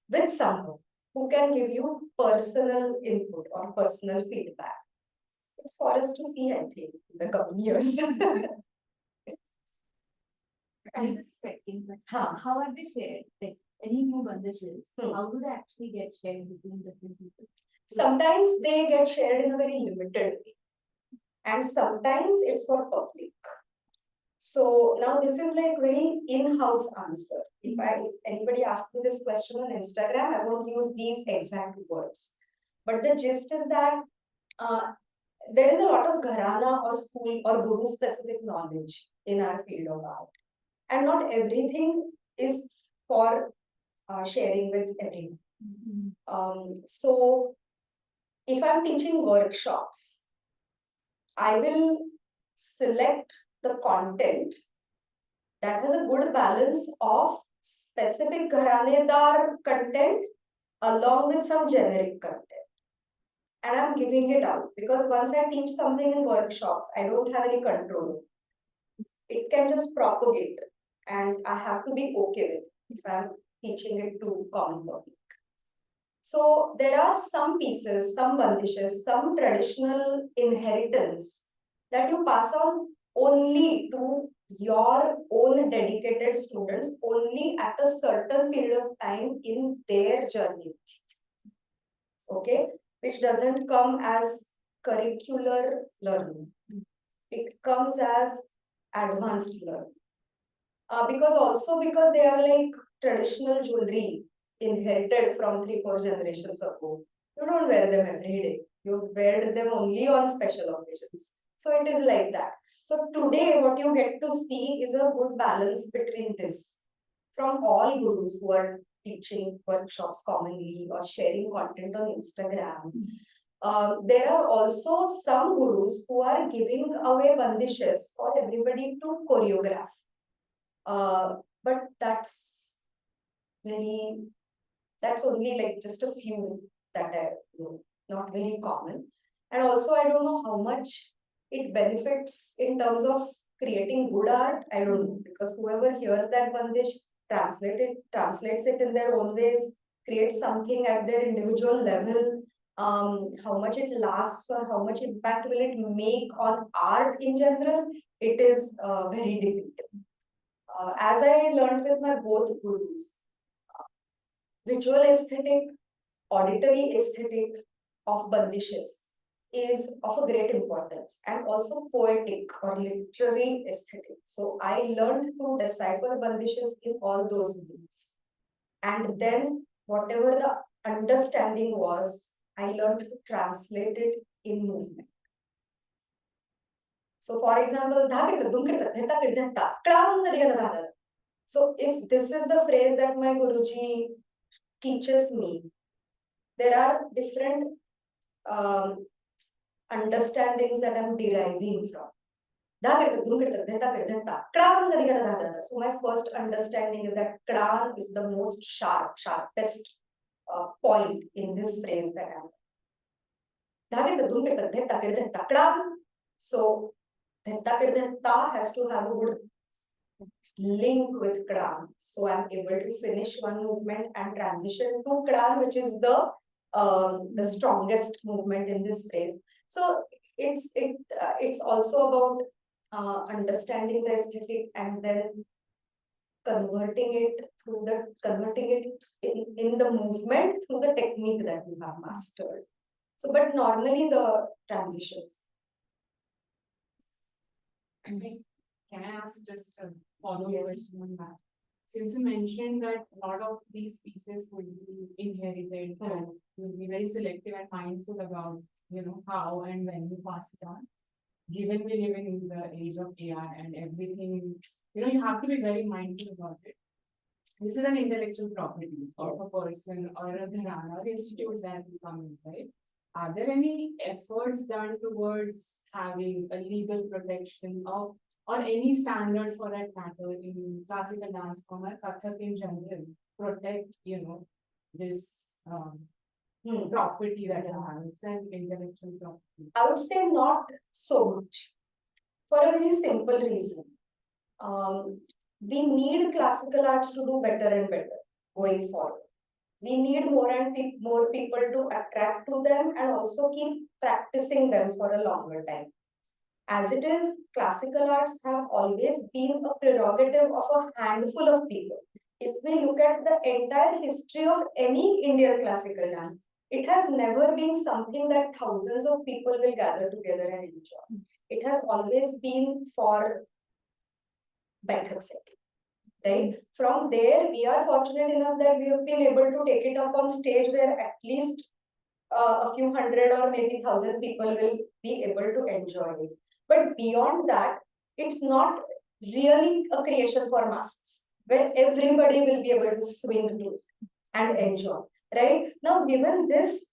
with someone who can give you personal input or personal feedback. It's for us to see, I think, in the coming years. And the second, but Huh. how are they shared? Like any new bandishes, Hmm. how do they actually get shared between different people? Sometimes they get shared in a very limited way, and sometimes it's for public. So now this is like very in-house answer. If anybody asks me this question on Instagram, I won't use these exact words. But the gist is that there is a lot of gharana or school or guru specific knowledge in our field of art. And not everything is for sharing with everyone. So if I'm teaching workshops, I will select the content that has a good balance of specific gharanedar content along with some generic content. And I'm giving it out because once I teach something in workshops, I don't have any control. It can just propagate, and I have to be okay with if I'm teaching it to common public. So there are some pieces, some bandishes, some traditional inheritance that you pass on only to your own dedicated students, only at a certain period of time in their journey. Okay, which doesn't come as curricular learning. It comes as advanced learning. Because they are like traditional jewelry inherited from 3-4 generations ago. You don't wear them every day. You wear them only on special occasions. So it is like that. So today what you get to see is a good balance between this. From all gurus who are teaching workshops commonly or sharing content on Instagram, there are also some gurus who are giving away bandishes for everybody to choreograph. But that's only like just a few that are not very common. And also I don't know how much it benefits in terms of creating good art. I don't know, because whoever hears that bandish translates it in their own ways, creates something at their individual level. How much it lasts or how much impact will it make on art in general, it is very debatable. As I learned with my both gurus, visual aesthetic, auditory aesthetic of bandishes is of a great importance, and also poetic or literary aesthetic. So I learned to decipher bandishes in all those ways. And then whatever the understanding was, I learned to translate it in movement. So for example, so if this is the phrase that my Guruji teaches me, there are different understandings that I'm deriving from. So my first understanding is that kran is the most sharpest point in this phrase that I'm. So has to have a good link with Kran. So I'm able to finish one movement and transition to Kran, which is the strongest movement in this phrase. So it's also about understanding the aesthetic and then converting it in the movement through the technique that you have mastered. So, but normally the transitions. Can I ask just a follow-up Yes. question on that? Since you mentioned that a lot of these pieces would be inherited and you'll be very selective and mindful about, how and when you pass it on. Given we live in the age of AI and everything, you have to be very mindful about it. This is an intellectual property of a Yes. person or a gharana or institute that will come in, right? Are there any efforts done towards having a legal protection of or any standards for that matter in classical dance form or Kathak in general protect, this property that you have? It's an intellectual property. I would say not so much, for a very simple reason. We need classical arts to do better and better going forward. We need more people to attract to them and also keep practicing them for a longer time. As it is, classical arts have always been a prerogative of a handful of people. If we look at the entire history of any Indian classical dance, it has never been something that thousands of people will gather together and enjoy. It has always been for better setting. Right? From there, we are fortunate enough that we have been able to take it up on stage where at least a few hundred or maybe 1,000 people will be able to enjoy it. But beyond that, it's not really a creation for masses, where everybody will be able to swing to it and enjoy. Right? Now, given this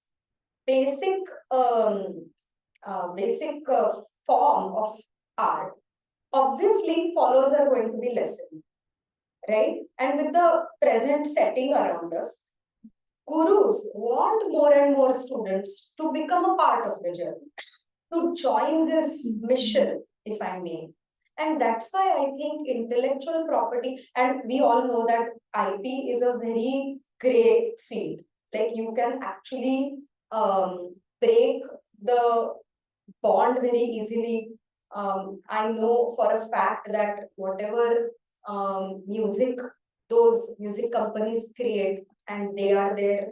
basic form of art, obviously followers are going to be lessened. Right? And with the present setting around us, gurus want more and more students to become a part of the journey, to join this mission, if I may. And that's why I think intellectual property, and we all know that IP is a very gray field. Like you can actually break the bond very easily. I know for a fact that whatever music those music companies create and they are their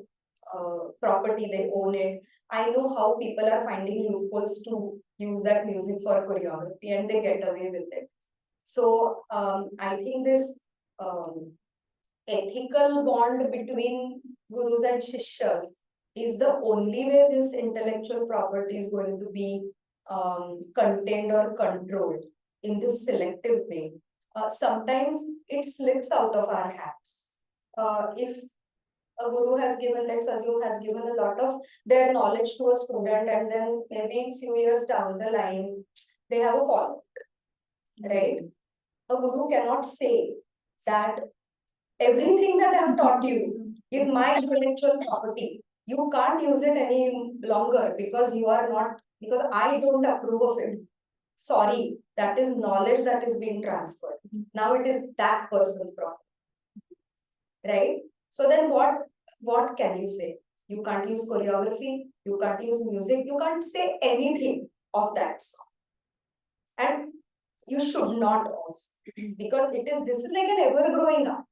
property, they own it. I know how people are finding loopholes to use that music for choreography and they get away with it. So I think this ethical bond between gurus and shishyas is the only way this intellectual property is going to be contained or controlled in this selective way. Sometimes it slips out of our hands. If a guru has given, let's assume, has given a lot of their knowledge to a student, and then maybe a few years down the line, they have a fall, right? A guru cannot say that everything that I have taught you is my intellectual property. You can't use it any longer because you are not, because I don't approve of it. Sorry, that is knowledge that is being transferred. Now it is that person's property. Right? So then what can you say? You can't use choreography, you can't use music, you can't say anything of that sort. And you should not also, because this is like an ever-growing art.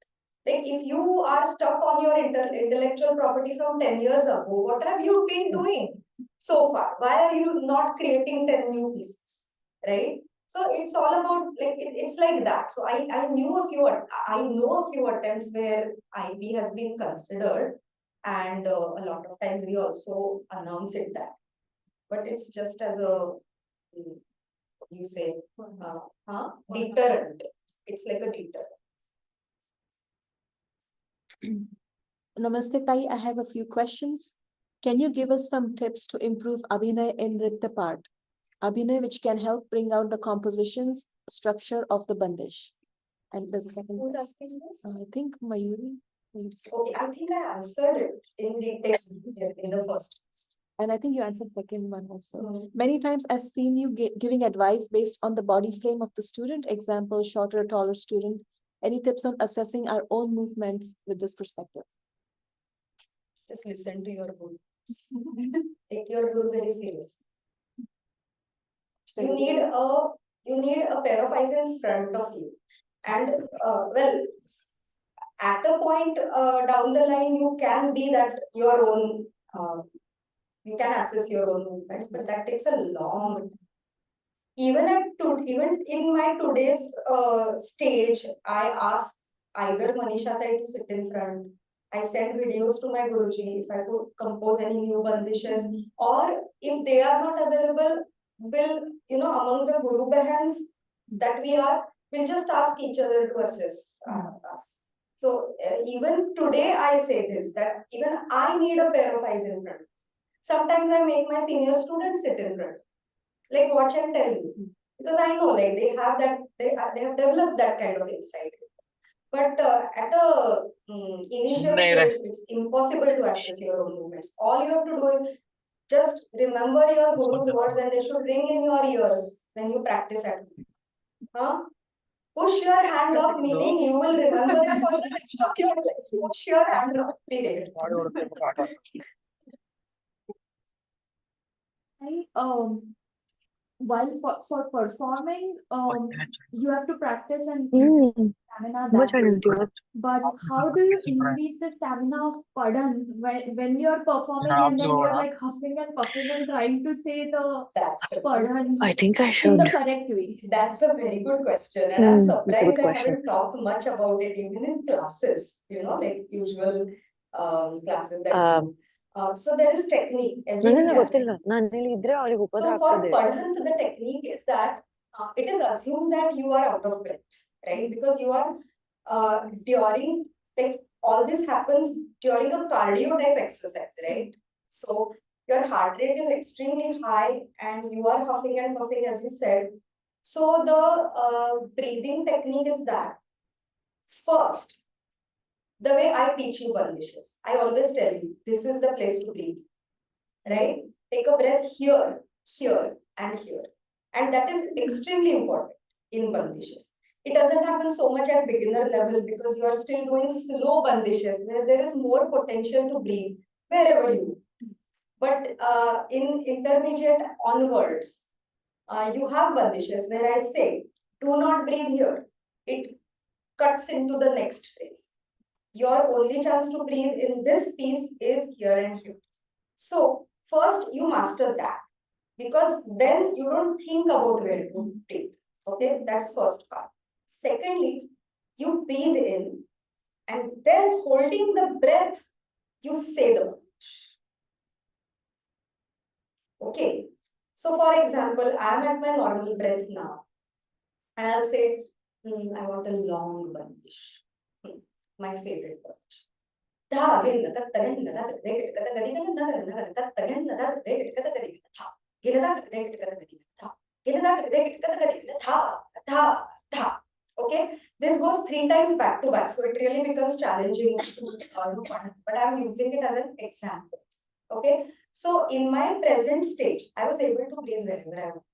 Like if you are stuck on your intellectual property from 10 years ago, what have you been doing so far? Why are you not creating 10 new pieces? Right? So it's all about like it's like that. So I know a few attempts where IP has been considered, and a lot of times we also announce it that, but it's just as a you say deterrent. It's like a deterrent. Namaste Tai, I have a few questions. Can you give us some tips to improve Abhinay in Nritya part? Abhinay which can help bring out the compositions structure of the bandish. And there's a second. Who's asking this? I think Mayuri. Okay, I think I answered it in detail in the first. And I think you answered second one also. Mhm. Many times I've seen you giving advice based on the body frame of the student, example, shorter, taller student. Any tips on assessing our own movements with this perspective? Just listen to your guru. Take your guru very seriously. You need a pair of eyes in front of you. And well, at a point down the line, you can be that your own, you can assess your own movements, but that takes a long time. Even in my today's stage, I ask either Manisha Tai to sit in front. I send videos to my Guruji if I could compose any new bandishes, or if they are not available, will among the Guru Bahans that we are, we'll just ask each other to assist us. So even today I say this, that even I need a pair of eyes in front. Sometimes I make my senior students sit in front, like watch and tell me, because I know like they have they have developed that kind of insight. But at a initial stage, it's impossible to assess your own movements. All you have to do is just remember your guru's words, and they should ring in your ears when you practice at home. Huh? Push your hand up, meaning you will remember it for the rest of your life. Push your hand up, period. While for performing, you have to practice and stamina Much that I way. didn't do it. But how do you increase the stamina of Padan when you're performing and then you're like huffing and puffing and trying to say the That's a good Padan I think I in should. the correct way? That's a very good question, and I'm That's a surprised good I question. haven't talked much about it even in classes, like usual classes that we do. So there is technique. Everything has ಗೊತ್ತಿಲ್ಲ technique. ನಾನು ಇಲ್ಲಿ ಇದ್ರೆ ಅವ್ರಿಗೆ So ಉಪದ್ರ for ಆಗ್ತದೆ Padhant, the technique is that it is assumed that you are out of breath, right? Because you are during, like, all this happens during a cardio type exercise, right? So your heart rate is extremely high and you are huffing and puffing, as you said. So the breathing technique is that first, the way I teach you bandishes, I always tell you this is the place to breathe, right? Take a breath here, here, and here. And that is extremely important in bandishes. It doesn't happen so much at beginner level because you are still doing slow bandishes where there is more potential to breathe wherever you. But in intermediate onwards, you have bandishes where I say, do not breathe here. It cuts into the next phrase. Your only chance to breathe in this piece is here and here. So first you master that, because then you don't think about where to breathe. Okay, that's first part. Secondly, you breathe in, and then holding the breath, you say the word. Okay, so for example, I'm at my normal breath now, and I'll say, I want a long bandish. My favorite bandish. Okay, this goes 3 times back to back, so it really becomes challenging to do Padhant, but I'm using it as an example. Okay, so in my present stage, I was able to breathe wherever I want.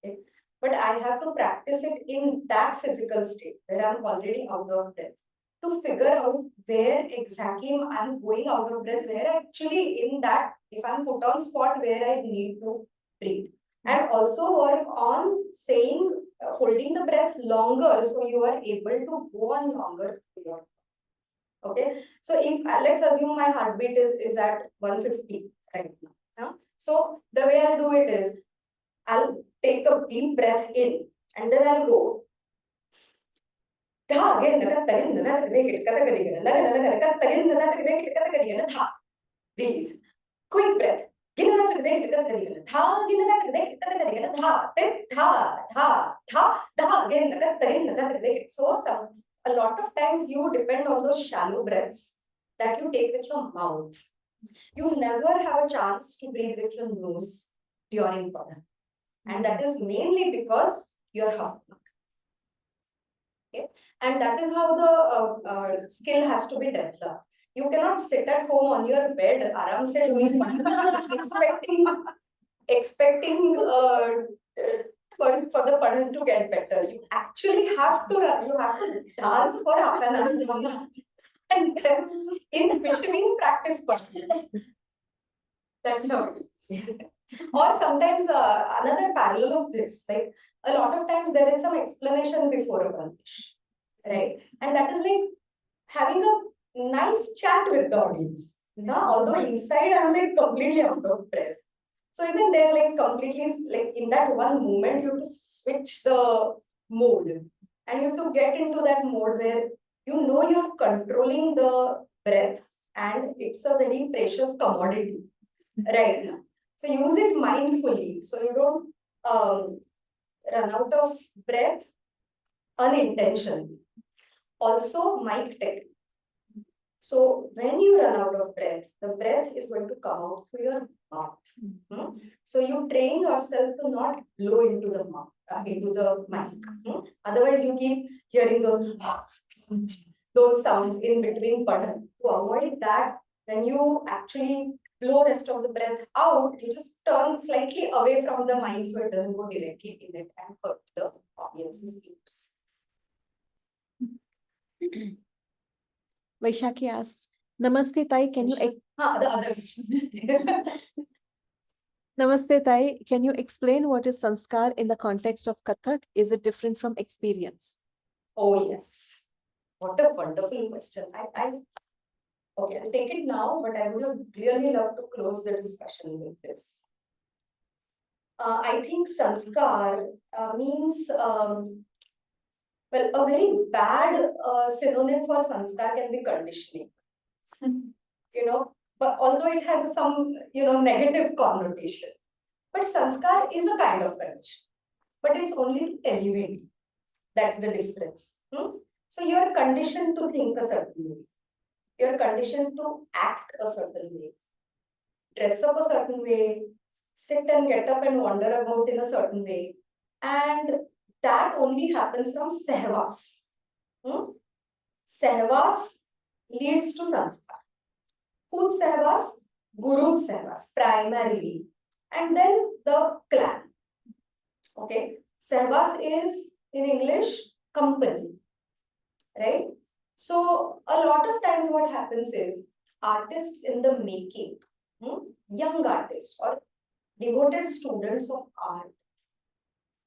Okay? But I have to practice it in that physical state where I'm already out of breath, to figure out where exactly I'm going out of breath, where actually in that, if I'm put on spot where I need to breathe. And also work on saying, holding the breath longer, so you are able to go on longer beyond. Okay, so if let's assume my heartbeat is at 150 right now. So the way I'll do it is, I'll take a deep breath in, and then I'll go. Release. Quick breath. So a lot of times you depend on those shallow breaths that you take with your mouth. You never have a chance to breathe with your nose during Padhant. And that is mainly because you're huffing. Okay? And that is how the skill has to be developed. You cannot sit at home on your bed, aram se doing expecting for the padhan to get better. You actually have to run, you have to dance for half an hour and then in between practice padhan. That's how it is. Or sometimes another parallel of this, like a lot of times there is some explanation before a Bandish, right? And that is like having a nice chat with the audience. Although inside I'm like completely out of breath. So even they're like completely like in that one moment you have to switch the mode and you have to get into that mode where you know you're controlling the breath and it's a very precious commodity, right? So use it mindfully so you don't run out of breath unintentionally. Also, mic technique. So when you run out of breath, the breath is going to come out through your mouth. So you train yourself to not blow into the mouth, into the mic. Otherwise, you keep hearing those sounds in between padhan. To avoid that, when you actually blow rest of the breath out, you just turn slightly away from the mic so it doesn't go directly in it and hurt the audience's ears. Vaishakhi asks, Namaste Tai, can you The other. Namaste Tai, can you explain what is sanskar in the context of Kathak? Is it different from experience? Oh yes. What a wonderful question. Okay, I'll take it now, but I would have really loved to close the discussion with this. I think sanskar means, well, a very bad synonym for sanskar can be conditioning. But although it has some, negative connotation. But sanskar is a kind of condition. But it's only to elevate you. That's the difference. So you are conditioned to think a certain way. You are conditioned to act a certain way. Dress up a certain way. Sit and get up and wander about in a certain way. And that only happens from sehvas. Sehvas leads to sanskar. Whose sehvas? Guru's sehvas, primarily. And then the clan. Okay. Sehvas is, in English, company. Right? So, a lot of times what happens is, artists in the making, young artists or devoted students of art,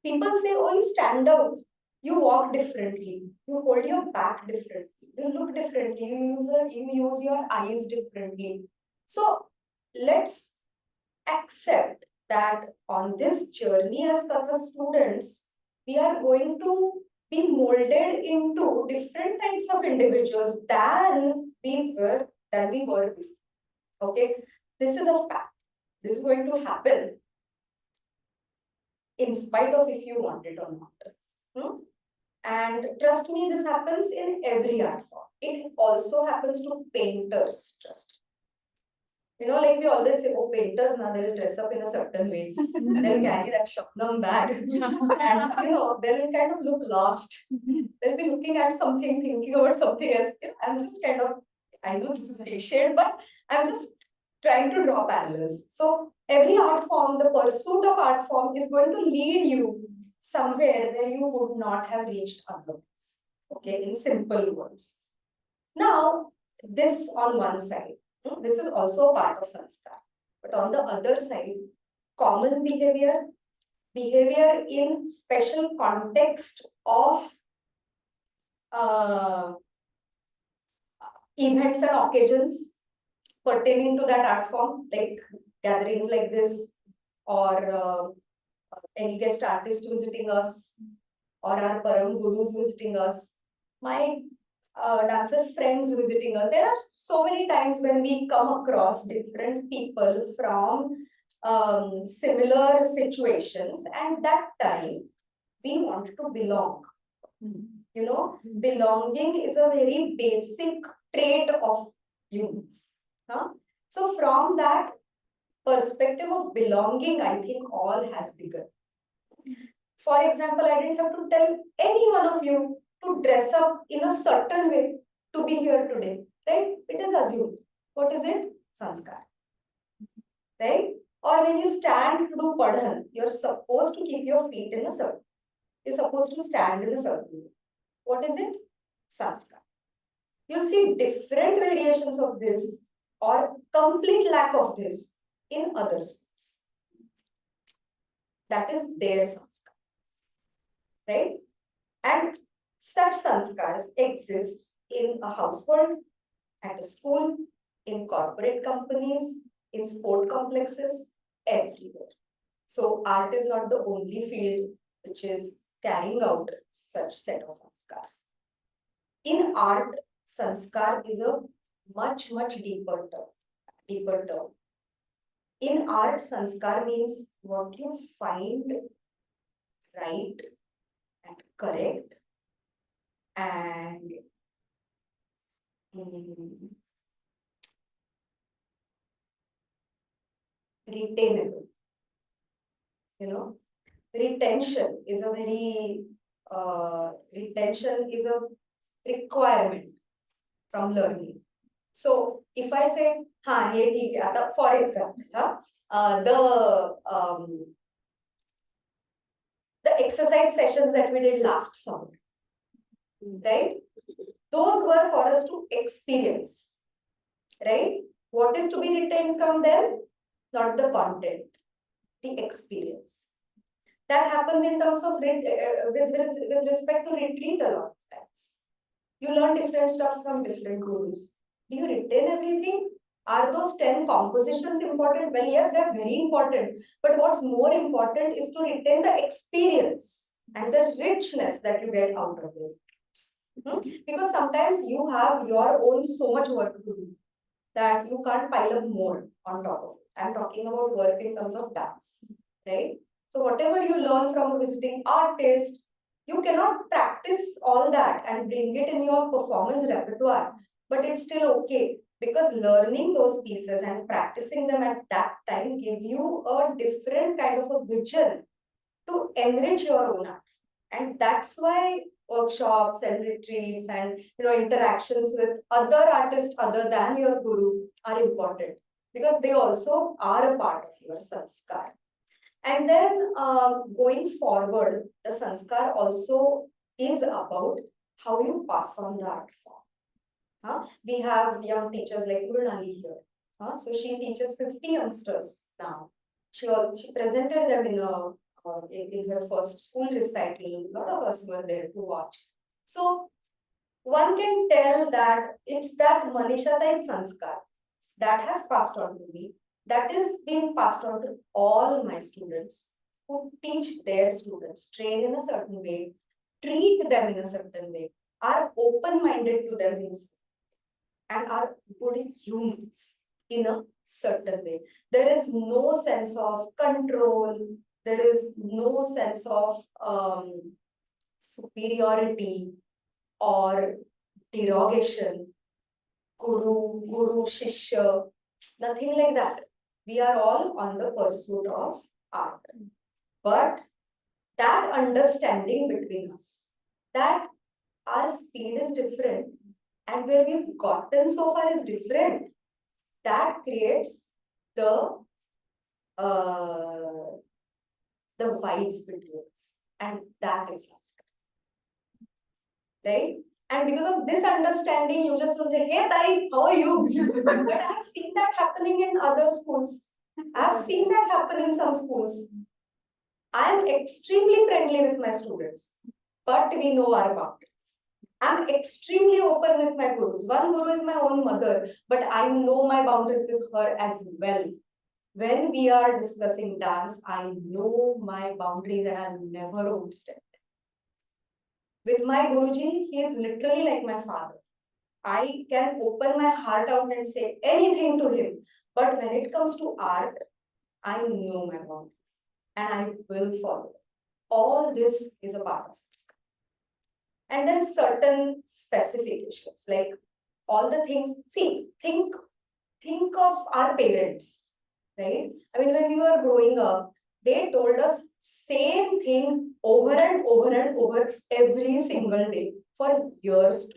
people say, oh, you stand out, you walk differently, you hold your back differently, you look differently, you use your eyes differently. So, let's accept that on this journey as Kathak students, we are going to be molded into different types of individuals than we were before. Okay, this is a fact. This is going to happen in spite of if you want it or not. And trust me, this happens in every art form. It also happens to painters, trust me. Like we always say, oh, painters now they'll dress up in a certain way. They'll carry that Shabnam bag. And they'll kind of look lost. They'll be looking at something, thinking about something else. I'm just kind of, I know this is cliched, but I'm just trying to draw parallels. So every art form, the pursuit of art form is going to lead you somewhere where you would not have reached otherwise. Okay, in simple words. Now, this on one side. This is also a part of sanskar. But on the other side, common behavior in special context of events and occasions pertaining to that art form, like gatherings like this, or any guest artist visiting us, or our Param Gurus visiting us, my dancer friends visiting us. There are so many times when we come across different people from similar situations, and that time we want to belong. Belonging is a very basic trait of humans. So from that perspective of belonging, I think all has begun. For example, I didn't have to tell any one of you to dress up in a certain way to be here today. right? It is assumed. What is it? Sanskar, right? Or when you stand to do padhan, you're supposed to keep your feet in a circle. You're supposed to stand in a circle. What is it? Sanskar. You'll see different variations of this or complete lack of this in other schools. That is their sanskar, right? And such sanskars exist in a household, at a school, in corporate companies, in sport complexes, everywhere. So art is not the only field which is carrying out such set of sanskars. In art, sanskar is a much deeper term. In art, sanskar means what you find right and correct and retainable. You know, retention is a requirement from learning. So if I say, हाँ ये ठीक है, आता for example, the exercise sessions that we did last summer, right? Those were for us to experience, right? What is to be retained from them? Not the content, the experience. That happens in terms of with respect to retreat a lot of times. You learn different stuff from different gurus. Do you retain everything? Are those 10 compositions important? Well, yes, they're very important. But what's more important is to retain the experience and the richness that you get out of it. Because sometimes you have your own so much work to do that you can't pile up more on top of it. I'm talking about work in terms of dance, right? So whatever you learn from a visiting artist, you cannot practice all that and bring it in your performance repertoire, but it's still okay because learning those pieces and practicing them at that time give you a different kind of a vision to enrich your own art. And that's why workshops and retreats and interactions with other artists other than your guru are important because they also are a part of your sanskar. And then going forward, the sanskar also is about how you pass on the art form. We have young teachers like Gurunali here. So she teaches 50 youngsters now. She presented them in her first school recital. A lot of us were there to watch. So one can tell that it's that Manishatai sanskar that has passed on to me, that is being passed on to all my students who teach their students, train in a certain way, treat them in a certain way, are open-minded to them and are good humans in a certain way. There is no sense of control. There is no sense of superiority or derogation. Guru, Shishya, nothing like that. We are all on the pursuit of art. But that understanding between us, that our speed is different and where we've gotten so far is different, that creates the vibes between us, and that is sanskar, right? And because of this understanding, you just don't say, hey, Tai, how are you? But I have seen that happening in other schools. I have seen that happen in some schools. I am extremely friendly with my students, but we know our boundaries. I'm extremely open with my gurus. One guru is my own mother, but I know my boundaries with her as well. When we are discussing dance, I know my boundaries and I'll never overstep. With my Guruji, he is literally like my father. I can open my heart out and say anything to him. But when it comes to art, I know my boundaries and I will follow. All this is a part of SISK. And then certain specifications, like all the things, see, think of our parents, right? I mean, when we were growing up, they told us same thing over and over and over every single day for years.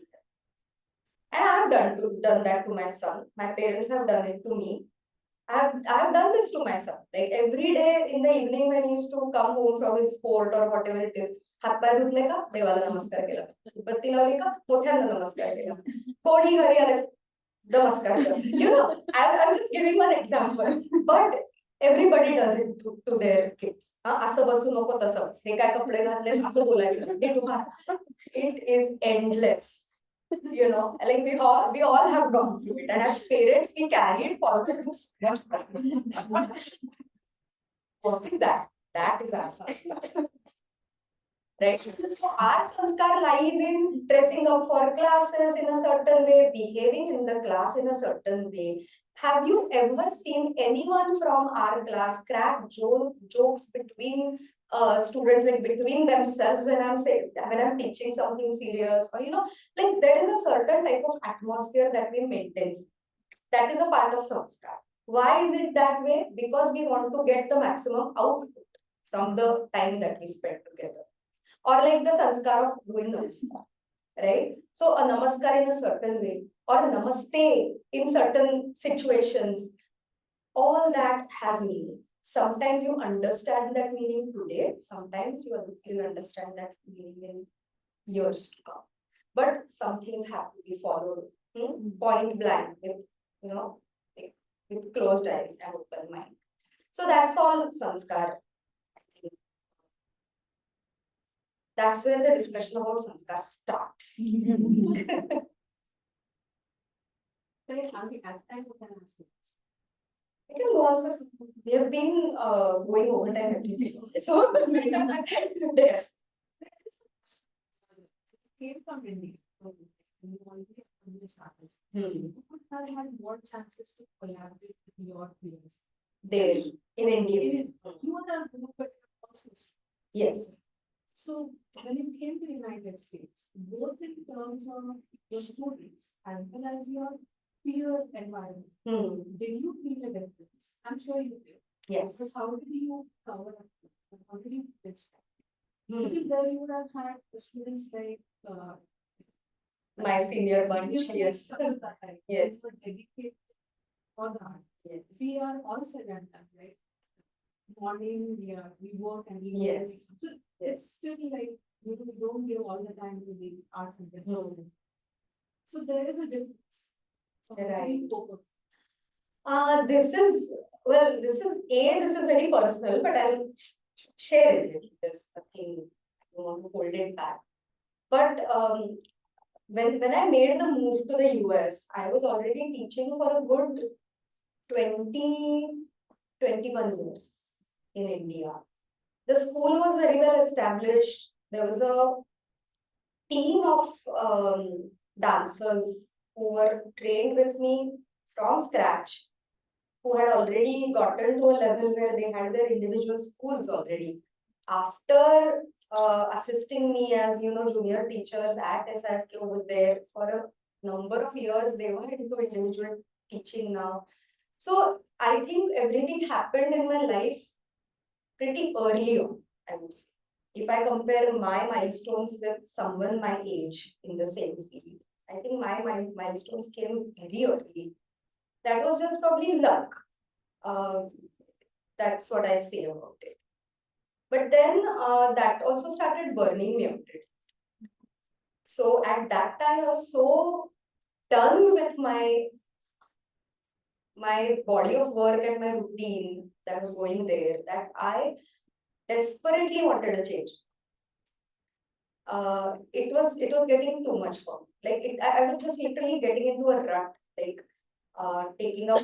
And I have done that to my son. My parents have done it to me. I have done this to my son. Like every day in the evening when he used to come home from his sport or whatever it is, हात पाय धुतले का देवाला नमस्कार केला, बत्ती लावली का मोठ्यांना नमस्कार केला, कोणी घरी आलं नमस्कार केला. You know, I'm just giving one example, but everybody does it to their kids. असं बसू नको तसं बस, हे काय कपडे घातले असं बोलायचं, नीट उभा राहा. It is endless. You know, like we all have gone through it, and as parents we carry it forward. What is that? That is our sanskar. Right? So our sanskar lies in dressing up for classes in a certain way, behaving in the class in a certain way. Have you ever seen anyone from our class crack jokes between students, like between themselves when I'm teaching something serious, or like there is a certain type of atmosphere that we maintain. That is a part of sanskar. Why is it that way? Because we want to get the maximum output from the time that we spend together. Or like the sanskar of doing namaskar, right? So a namaskar in a certain way, or a namaste in certain situations, all that has meaning. Sometimes you understand that meaning today, sometimes you understand that meaning in years to come. But some things have to be followed point blank with, like, with closed eyes and open mind. So that's all sanskar. That's where the discussion about sanskar starts. Like, are we at time? What can I ask you? We can go on for some. We have been going overtime every single day. So, yes. Came from India. You already English artists. You could have had more chances to collaborate with your peers. There, in India. You are a group, but also. Yes. So when you came to the United States, both in terms of your students as well as your peer environment, did you feel a difference? I'm sure you did. Yes. But how did you cover up? How did you pitch that? Because there you would have had the students like My senior bunch, yes. Yes. Were dedicated for the art. Yes. We are all said and done, right? Morning, we work and we Yes. So it's still like we don't give all the time to the art and the So there is a difference. So how do you cope up? This is very personal, but I'll share it. This thing, I don't want to hold it back. But when I made the move to the US, I was already teaching for a good 21 years in India. The school was very well established. There was a team of dancers who were trained with me from scratch, who had already gotten to a level where they had their individual schools already. After assisting me as junior teachers at SISK over there for a number of years, they were into individual teaching now. So I think everything happened in my life pretty early on, I would say. If I compare my milestones with someone my age in the same field, I think my milestones came very early. That was just probably luck. That's what I say about it. But then that also started burning me out. So at that time, I was so done with my body of work and my routine that was going there that I desperately wanted a change. It was getting too much for me. Like I was just literally getting into a rut, like taking out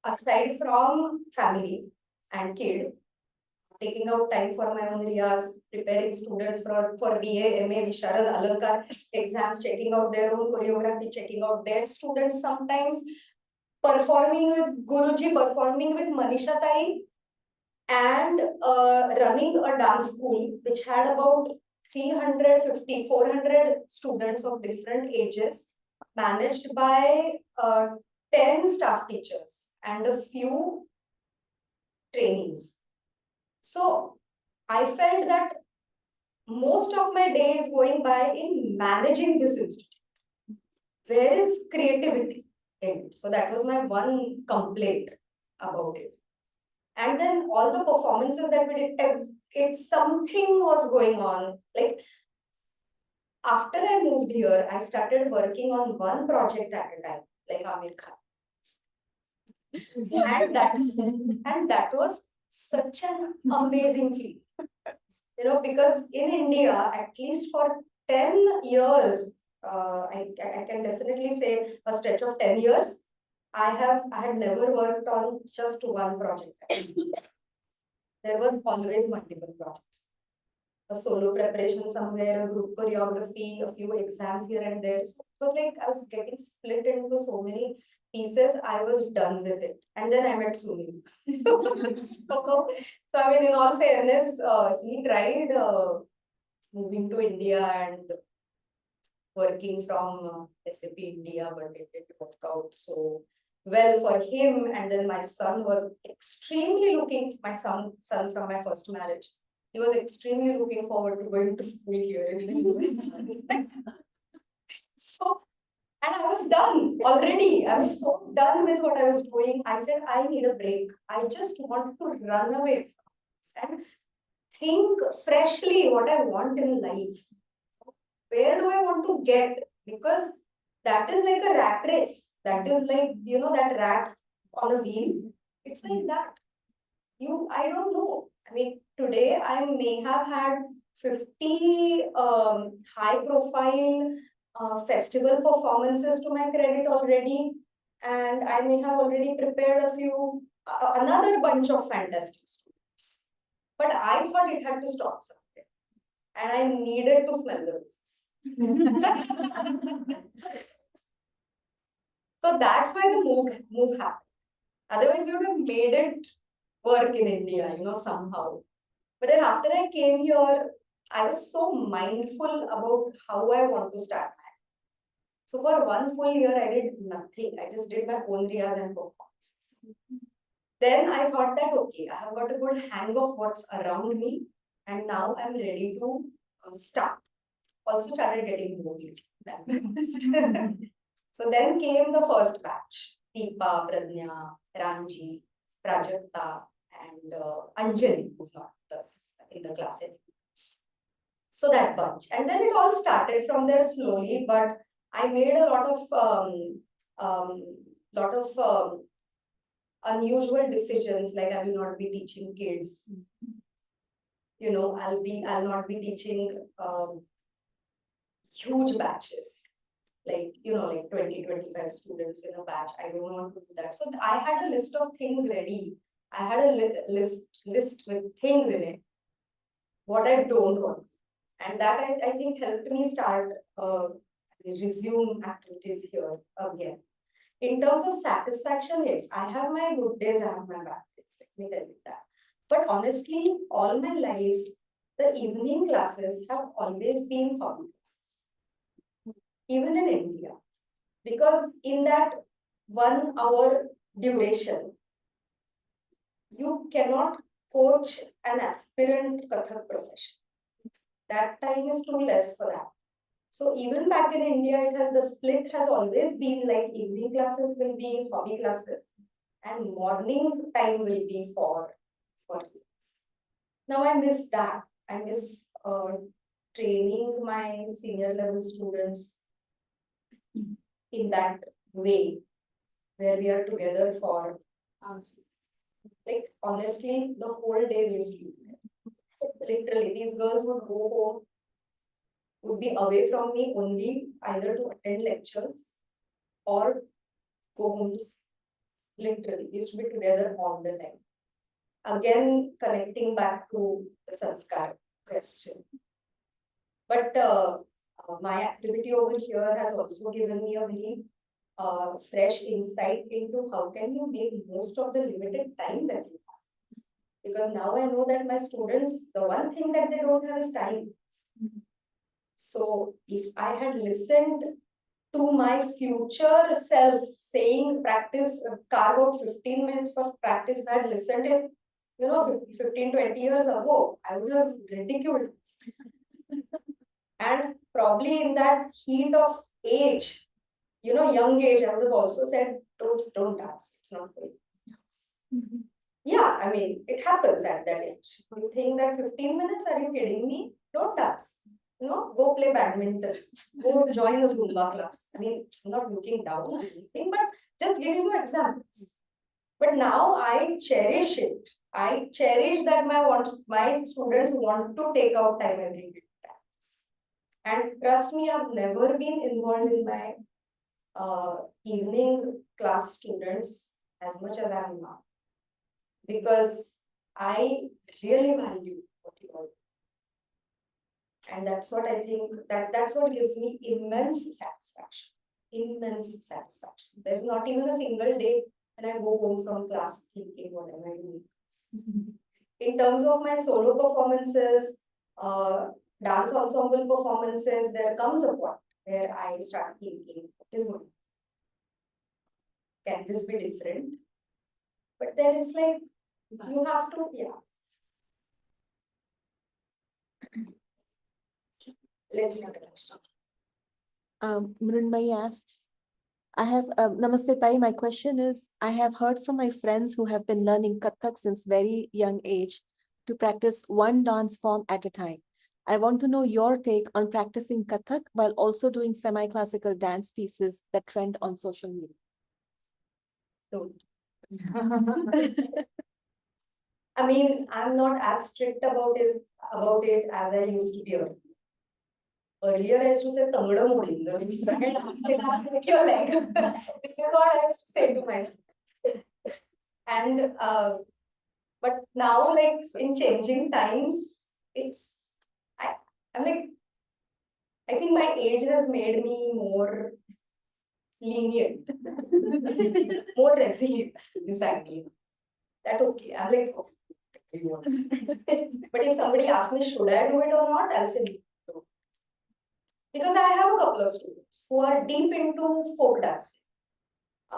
aside from family and kid, taking out time for my own riyas, preparing students for BA, MA, Visharad, Alankar exams, checking out their own choreography, checking out their students sometimes, performing with Guruji, performing with Manisha Tai, and running a dance school which had about 350, 400 students of different ages, managed by 10 staff teachers and a few trainees. So I felt that most of my day is going by in managing this institute. where is creativity in it? So that was my one complaint about it. And then all the performances that we did, it's something was going on. Like after I moved here, I started working on one project at a time, like Amir Khan. And that was such an amazing feeling. Because in India, at least for 10 years, I can definitely say a stretch of 10 years, I had never worked on just one project. There were always multiple projects. A solo preparation somewhere, a group choreography, a few exams here and there. So it was like I was getting split into so many pieces. I was done with it. And then I met Sunil. So I mean, in all fairness, he tried moving to India and working from SAP India, but it didn't work out so well for him. And then my son was extremely looking, my son from my first marriage. He was extremely looking forward to going to school here in the US. So, and I was done already. I was so done with what I was doing. I said, I need a break. I just want to run away from this and think freshly what I want in life. Where do I want to get? Because that is like a rat race. That is like, that rat on a wheel. It's like that. I don't know. I mean, today I may have had 50 high profile festival performances to my credit already. And I may have already prepared another bunch of fantastic students. But I thought it had to stop somewhere. And I needed to smell the roses. So that's why the move happened. Otherwise, we would have made it work in India, somehow. But then after I came here, I was so mindful about how I want to start my. So for 1 full year, I did nothing. I just did my own riyas and performances. Then I thought that, okay, I have got a good hang of what's around me. And now I'm ready to start. Also started getting bored. So then came the first batch. Deepa, Pradnya, Ranji, Prajakta, and Anjali, who's not in the class anymore. So that bunch. And then it all started from there slowly, but I made a lot of unusual decisions, like I will not be teaching kids. I'll not be teaching huge batches. Like 20, 25 students in a batch. I don't want to do that. So I had a list of things ready. I had a list with things in it, what I don't want. And that I think helped me start resume activities here again. In terms of satisfaction, yes, I have my good days, I have my bad days. Let me tell you that. But honestly, all my life, the evening classes have always been hobby classes. Even in India. Because in that 1 hour duration, you cannot coach an aspirant Kathak profession. That time is too less for that. So even back in India, the split has always been like evening classes will be hobby classes and morning time will be for kids. Now I miss that. I miss training my senior level students in that way, where we are together for hours. Like honestly, the whole day we used to be there. Literally, these girls would go home, would be away from me only either to attend lectures or go home to sleep. Literally, we used to be together all the time. Again, connecting back to the sanskar question. But my activity over here has also given me a very fresh insight into how can you make most of the limited time that you have. Because now I know that my students, the one thing that they don't have is time. So if I had listened to my future self saying practice, carve out 15 minutes for practice, if I had listened it, 15, 20 years ago, I would have ridiculed this. And probably in that heat of age, young age, I would have also said, don't dance. It's not for you. Yeah, I mean, it happens at that age. You think that 15 minutes, are you kidding me? Don't dance. Go play badminton. Go join a Zumba class. I mean, I'm not looking down on anything, but just giving you examples. But now I cherish it. I cherish that my students want to take out time every day to dance. And trust me, I've never been involved in my evening class students as much as I am now. Because I really value what you all do. And that's what I think, that's what gives me immense satisfaction. Immense satisfaction. There's not even a single day when I go home from class thinking whatever I do. In terms of my solo performances, dance ensemble performances, there comes a point where I start thinking, what is going on? Can this be different? But then it's like, you have to, yeah. Let's look at it. Mrunmayee asks, I have, Namaste Tai, my question is, I have heard from my friends who have been learning Kathak since very young age to practice one dance form at a time. I want to know your take on practicing Kathak while also doing semi-classical dance pieces that trend on social media. Don't. I mean, I'm not as strict about it as I used to be earlier. Earlier, I used to say, "Tangda modin." Break your leg. This is what I used to say to my students. And but now, like in changing times, I'm like, I think my age has made me more lenient, more resilient. This idea that okay, I'm like, okay. But if somebody asks me, should I do it or not, I'll say no. Because I have a couple of students who are deep into folk dancing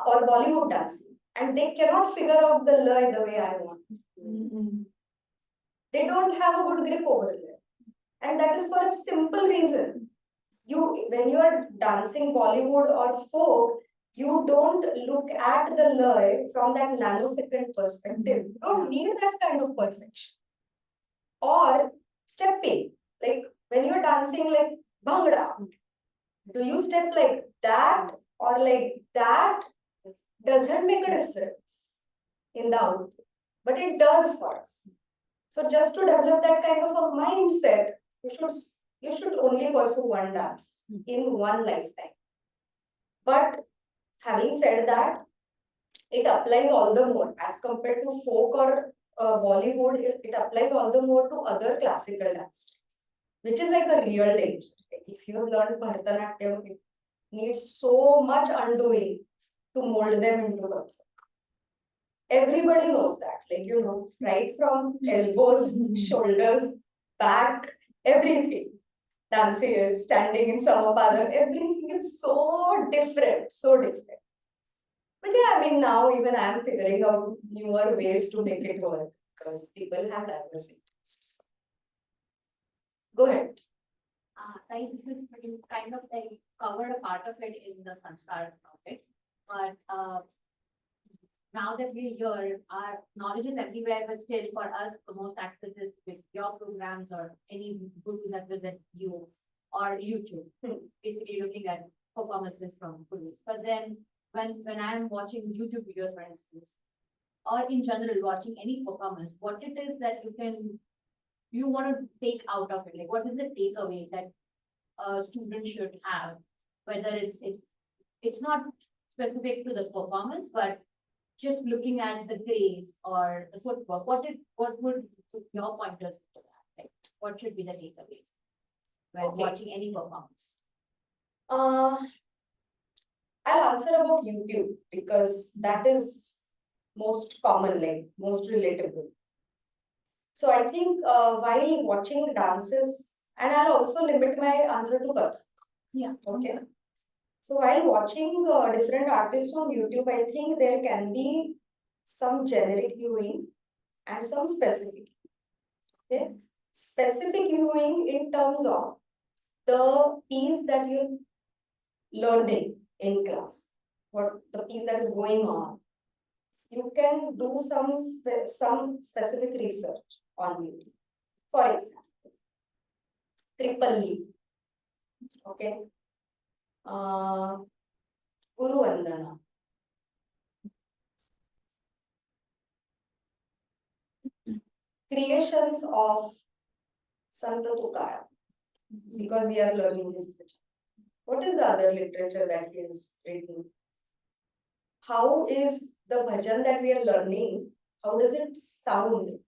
or Bollywood dancing, and they cannot figure out the lay the way I want. They don't have a good grip over it. And that is for a simple reason. When you are dancing Bollywood or folk, you don't look at the lay from that nanosecond perspective. You don't need that kind of perfection. Or stepping, like when you're dancing like Bhangra, do you step like that or like that? Doesn't make a difference in the output, but it does for us. So just to develop that kind of a mindset, you should only pursue one dance in one lifetime. But having said that, it applies all the more as compared to folk or Bollywood. It applies all the more to other classical dance styles, which is like a real danger. If you have learned Bharatanatyam, it needs so much undoing to mold them into Kathak. Everybody knows that, right from elbows, shoulders, back, everything. Dancing, standing in Samapada, everything is so different, so different. But yeah, I mean, now even I'm figuring out newer ways to make it work because people have diverse interests. Go ahead. Like this is pretty kind of like covered a part of it in the Sanskar topic, but now that we're here, our knowledge is everywhere, but still for us, the most access is with your programs or any gurus that visit you or YouTube, basically looking at performances from gurus. But then when I'm watching YouTube videos, for instance, or in general watching any performance, what it is that you want to take out of it? Like what is the takeaway that a student should have? Whether it's not specific to the performance, but just looking at the grace or the footwork, what would your pointers to that? Like, what should be the takeaways when watching any performance? I'll answer about YouTube because that is most common, like most relatable. So I think while watching dances, and I'll also limit my answer to Kathak. Yeah. Okay. So while watching different artists on YouTube, I think there can be some generic viewing and some specific. Okay? Specific viewing in terms of the piece that you're learning in class, what the piece that is going on, you can do some specific research on it. For example, triple leap. Okay. Guru Vandana. Creations of Santa Tukaram, because we are learning his literature. What is the other literature that he has written? How is the bhajan that we are learning, how does it sound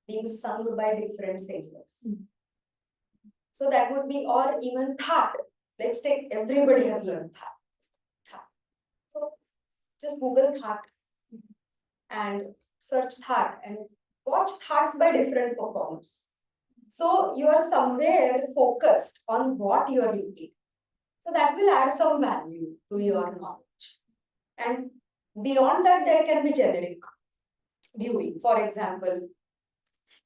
being sung by different singers? So that would be, or even That. Let's take, everybody has learned That. So just Google That and search That and watch Thats by different performers. So you are somewhere focused on what you are looking. So that will add some value to your knowledge. And beyond that, there can be generic viewing. For example,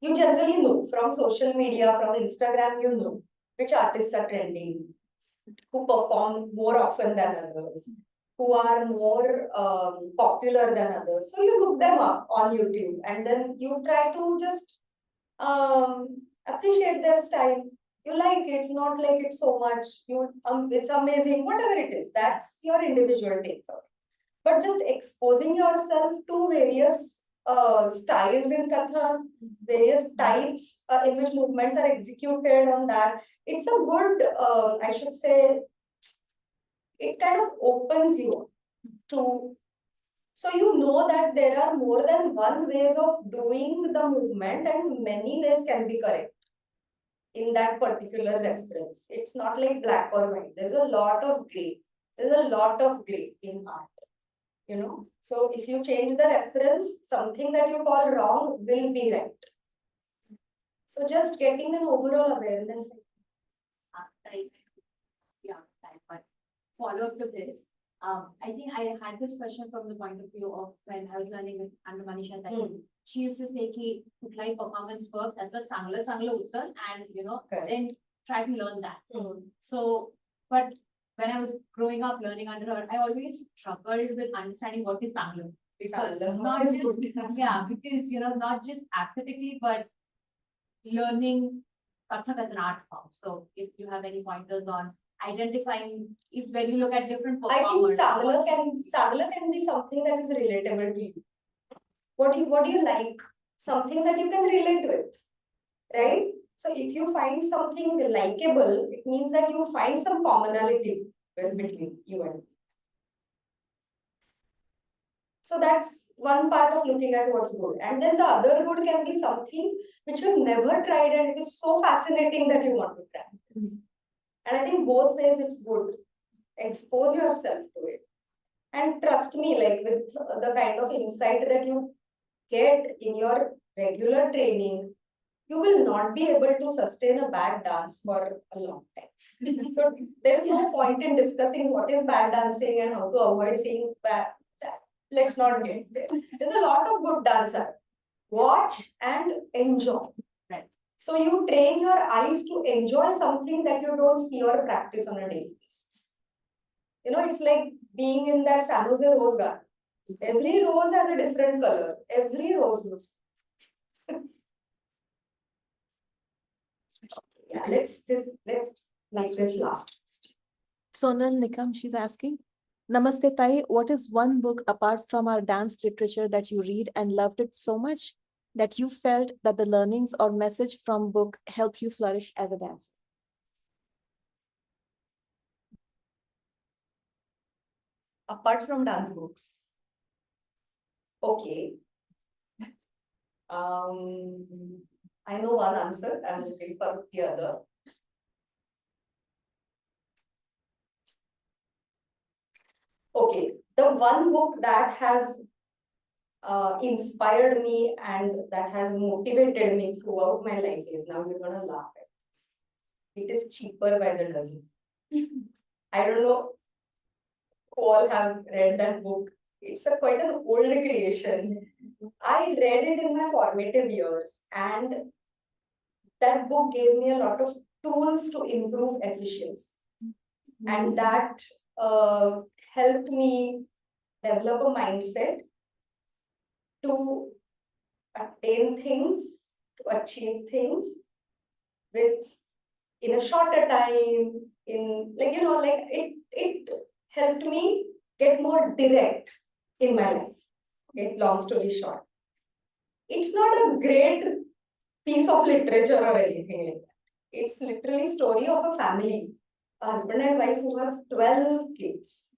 you generally know from social media, from Instagram, you know which artists are trending, who perform more often than others, who are more popular than others. So you look them up on YouTube and then you try to just appreciate their style. You like it, not like it so much. It's amazing, whatever it is. That's your individual take on it. But just exposing yourself to various styles in Kathak, various types in which movements are executed on that. It's a good, I should say, it kind of opens you to, so you know that there are more than one ways of doing the movement and many ways can be correct in that particular reference. It's not like black or white. There's a lot of gray. There's a lot of gray in art. You know, so if you change the reference, something that you call wrong will be right. So just getting an overall awareness. But follow up to this, I think I had this question from the point of view of when I was learning with under Manisha that she used to say ki kutlai performance work, that's a changla utsal, and then try to learn that. So, but when I was growing up learning under her, I always struggled with understanding what is Sangla. Because not just, because not just aesthetically, but learning Kathak as an art form. So if you have any pointers on identifying, if when you look at different performers. I think Sangla can be something that is relatable to you. What do you like? Something that you can relate with, right? So if you find something likable, it means that you find some commonality between you and me. So that's one part of looking at what's good. And then the other good can be something which you've never tried and it is so fascinating that you want to try. And I think both ways it's good. Expose yourself to it. And trust me, like with the kind of insight that you get in your regular training, you will not be able to sustain a bad dance for a long time. So there is no point in discussing what is bad dancing and how to avoid seeing bad. Let's not get there. There's a lot of good dancer. Watch and enjoy. Right. So you train your eyes to enjoy something that you don't see or practice on a daily basis. It's like being in that San Jose rose garden. Every rose has a different color. Every rose looks. Yeah, let's make this last question. Sonal Nikam, she's asking, Namaste Tai, what is one book apart from our dance literature that you read and loved it so much that you felt that the learnings or message from book help you flourish as a dancer? Apart from dance books. Okay. I know one answer. I'm looking for the other. Okay, the one book that has inspired me and that has motivated me throughout my life is, now you're gonna laugh at this. It is Cheaper by the Dozen. I don't know who all have read that book. It's quite an old creation. I read it in my formative years and that book gave me a lot of tools to improve efficiency. And that helped me develop a mindset to attain things, to achieve things with in a shorter time, in like it helped me get more direct in my life. Okay, long story short. It's not a great piece of literature or anything like that. It's literally story of a family, a husband and wife who have 12 kids.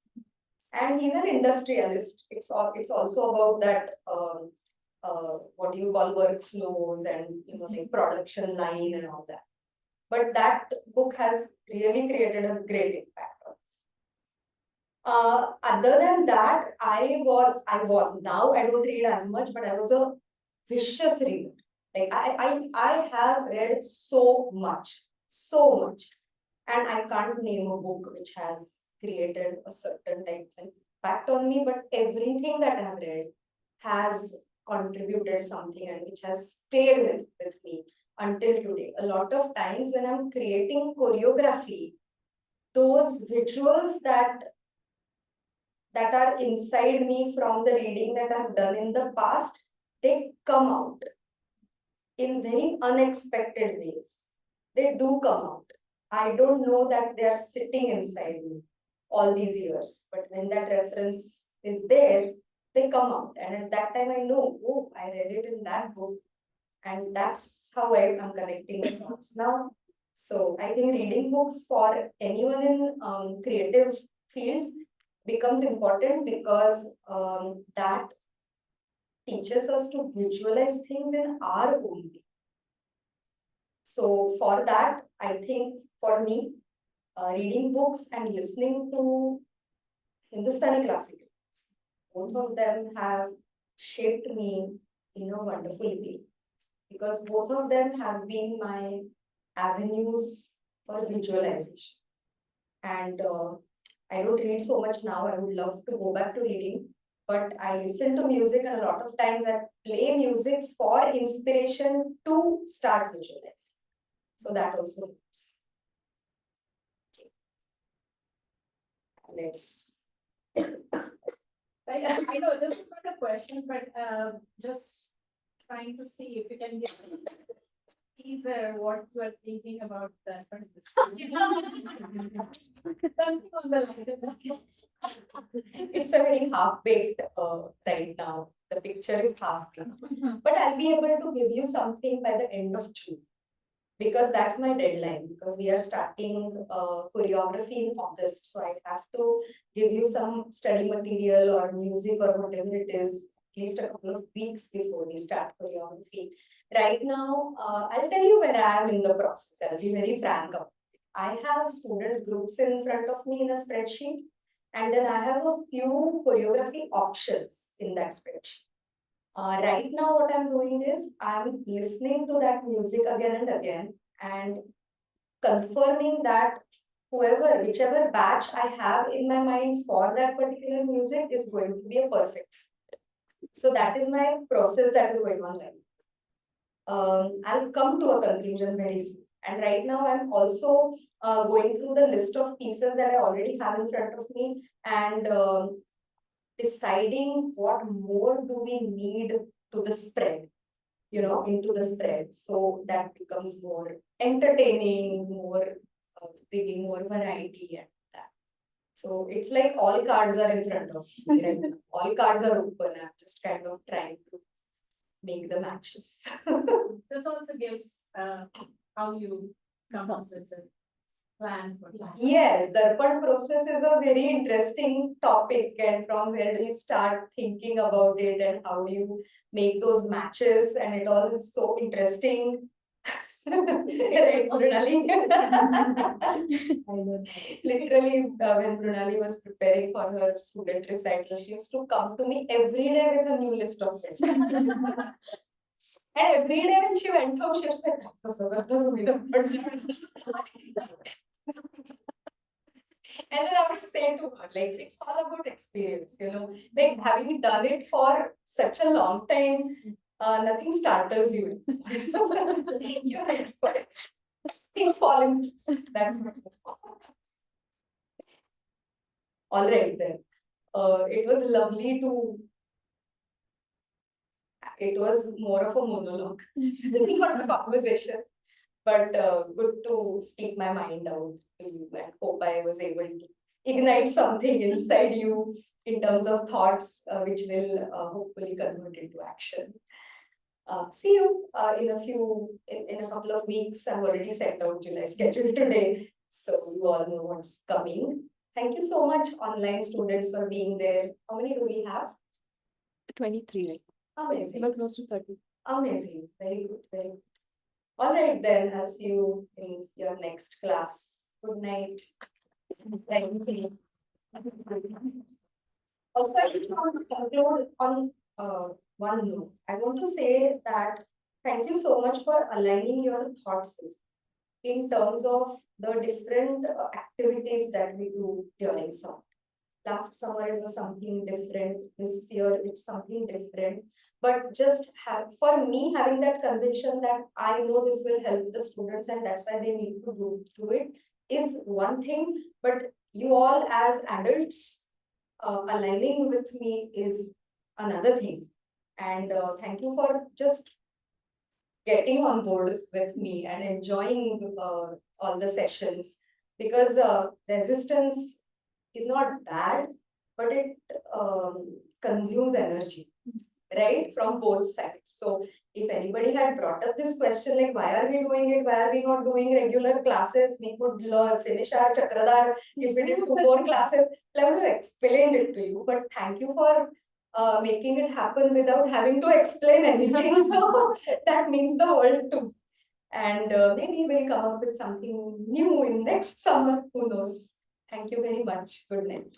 And he's an industrialist. It's also about that what do you call workflows and like production line and all that. But that book has really created a great impact. Other than that, I was now I don't read as much, but I was a vicious reader. Like I have read so much, and I can't name a book which has created a certain type of impact on me. But everything that I have read has contributed something and which has stayed with me until today. A lot of times when I'm creating choreography, those visuals that are inside me from the reading that I've done in the past, they come out in very unexpected ways. They do come out. I don't know that they are sitting inside me all these years, but when that reference is there, they come out. And at that time, I know, oh, I read it in that book. And that's how I'm connecting the dots now. So I think reading books for anyone in creative fields becomes important because that teaches us to visualize things in our own way. So for that, I think for me, reading books and listening to Hindustani classical, both of them have shaped me in a wonderful way because both of them have been my avenues for visualization. And I don't read so much now. I would love to go back to reading, but I listen to music, and a lot of times I play music for inspiration to start visualizing. So that also helps. Okay. Let's. I know this is not a question, but just trying to see if you can give us a teaser what you are thinking about that from the Something on the line. It's a very half-baked right now. The picture is half-baked. But I'll be able to give you something by the end of June. Because that's my deadline. Because we are starting choreography in August. So I have to give you some study material or music or whatever it is, at least a couple of weeks before we start choreography. Right now, I'll tell you where I am in the process. I'll be very frank about it. I have student groups in front of me in a spreadsheet. And then I have a few choreography options in that spreadsheet. Right now, what I'm doing is I'm listening to that music again and again and confirming that whichever batch I have in my mind for that particular music is going to be a perfect fit. So that is my process that is going on right now. I'll come to a conclusion very soon. And right now, I'm also going through the list of pieces that I already have in front of me and deciding what more do we need to the spread, into the spread. So that becomes more entertaining, more bringing more variety and that. So it's like all cards are in front of me, and all cards are open. I'm just kind of trying to make the matches. This also gives how you come up with the plan for class. Yes, Darpan process is a very interesting topic, and from where do you start thinking about it and how do you make those matches, and it all is so interesting. Right, Brunali? Literally, when Brunali was preparing for her student recital, she used to come to me every day with a new list of tests. And every day when she went home, she was like, and then I would say to her, like, it's all about experience, like having done it for such a long time, nothing startles you. You're ready for it. Things fall in place. That's what. All right then. It was lovely to. It was more of a monologue, not a conversation, but good to speak my mind out to you and hope I was able to ignite something inside you in terms of thoughts, which will hopefully convert into action. See you in a couple of weeks. I've already set out July schedule today, so you all know what's coming. Thank you so much, online students, for being there. How many do we have? 23, right? Amazing. We're close to 30. Amazing. Very good. Very good. All right, then. I'll see you in your next class. Good night. Thank you. Also, I just want to conclude on one note. I want to say that thank you so much for aligning your thoughts with in terms of the different activities that we do during summer. Last summer it was something different. This year it's something different. But just for me having that conviction that I know this will help the students and that's why they need to do it is one thing. But you all as adults aligning with me is another thing. And thank you for just getting on board with me and enjoying all the sessions, because resistance is not bad, but it consumes energy, right, from both sides. So if anybody had brought up this question like why are we doing it, why are we not doing regular classes, we could finish our Chakradar if we did 2 more classes, I would have explained it to you. But thank you for making it happen without having to explain anything. So that means the world too. And maybe we'll come up with something new in next summer. Who knows? Thank you very much. Good night.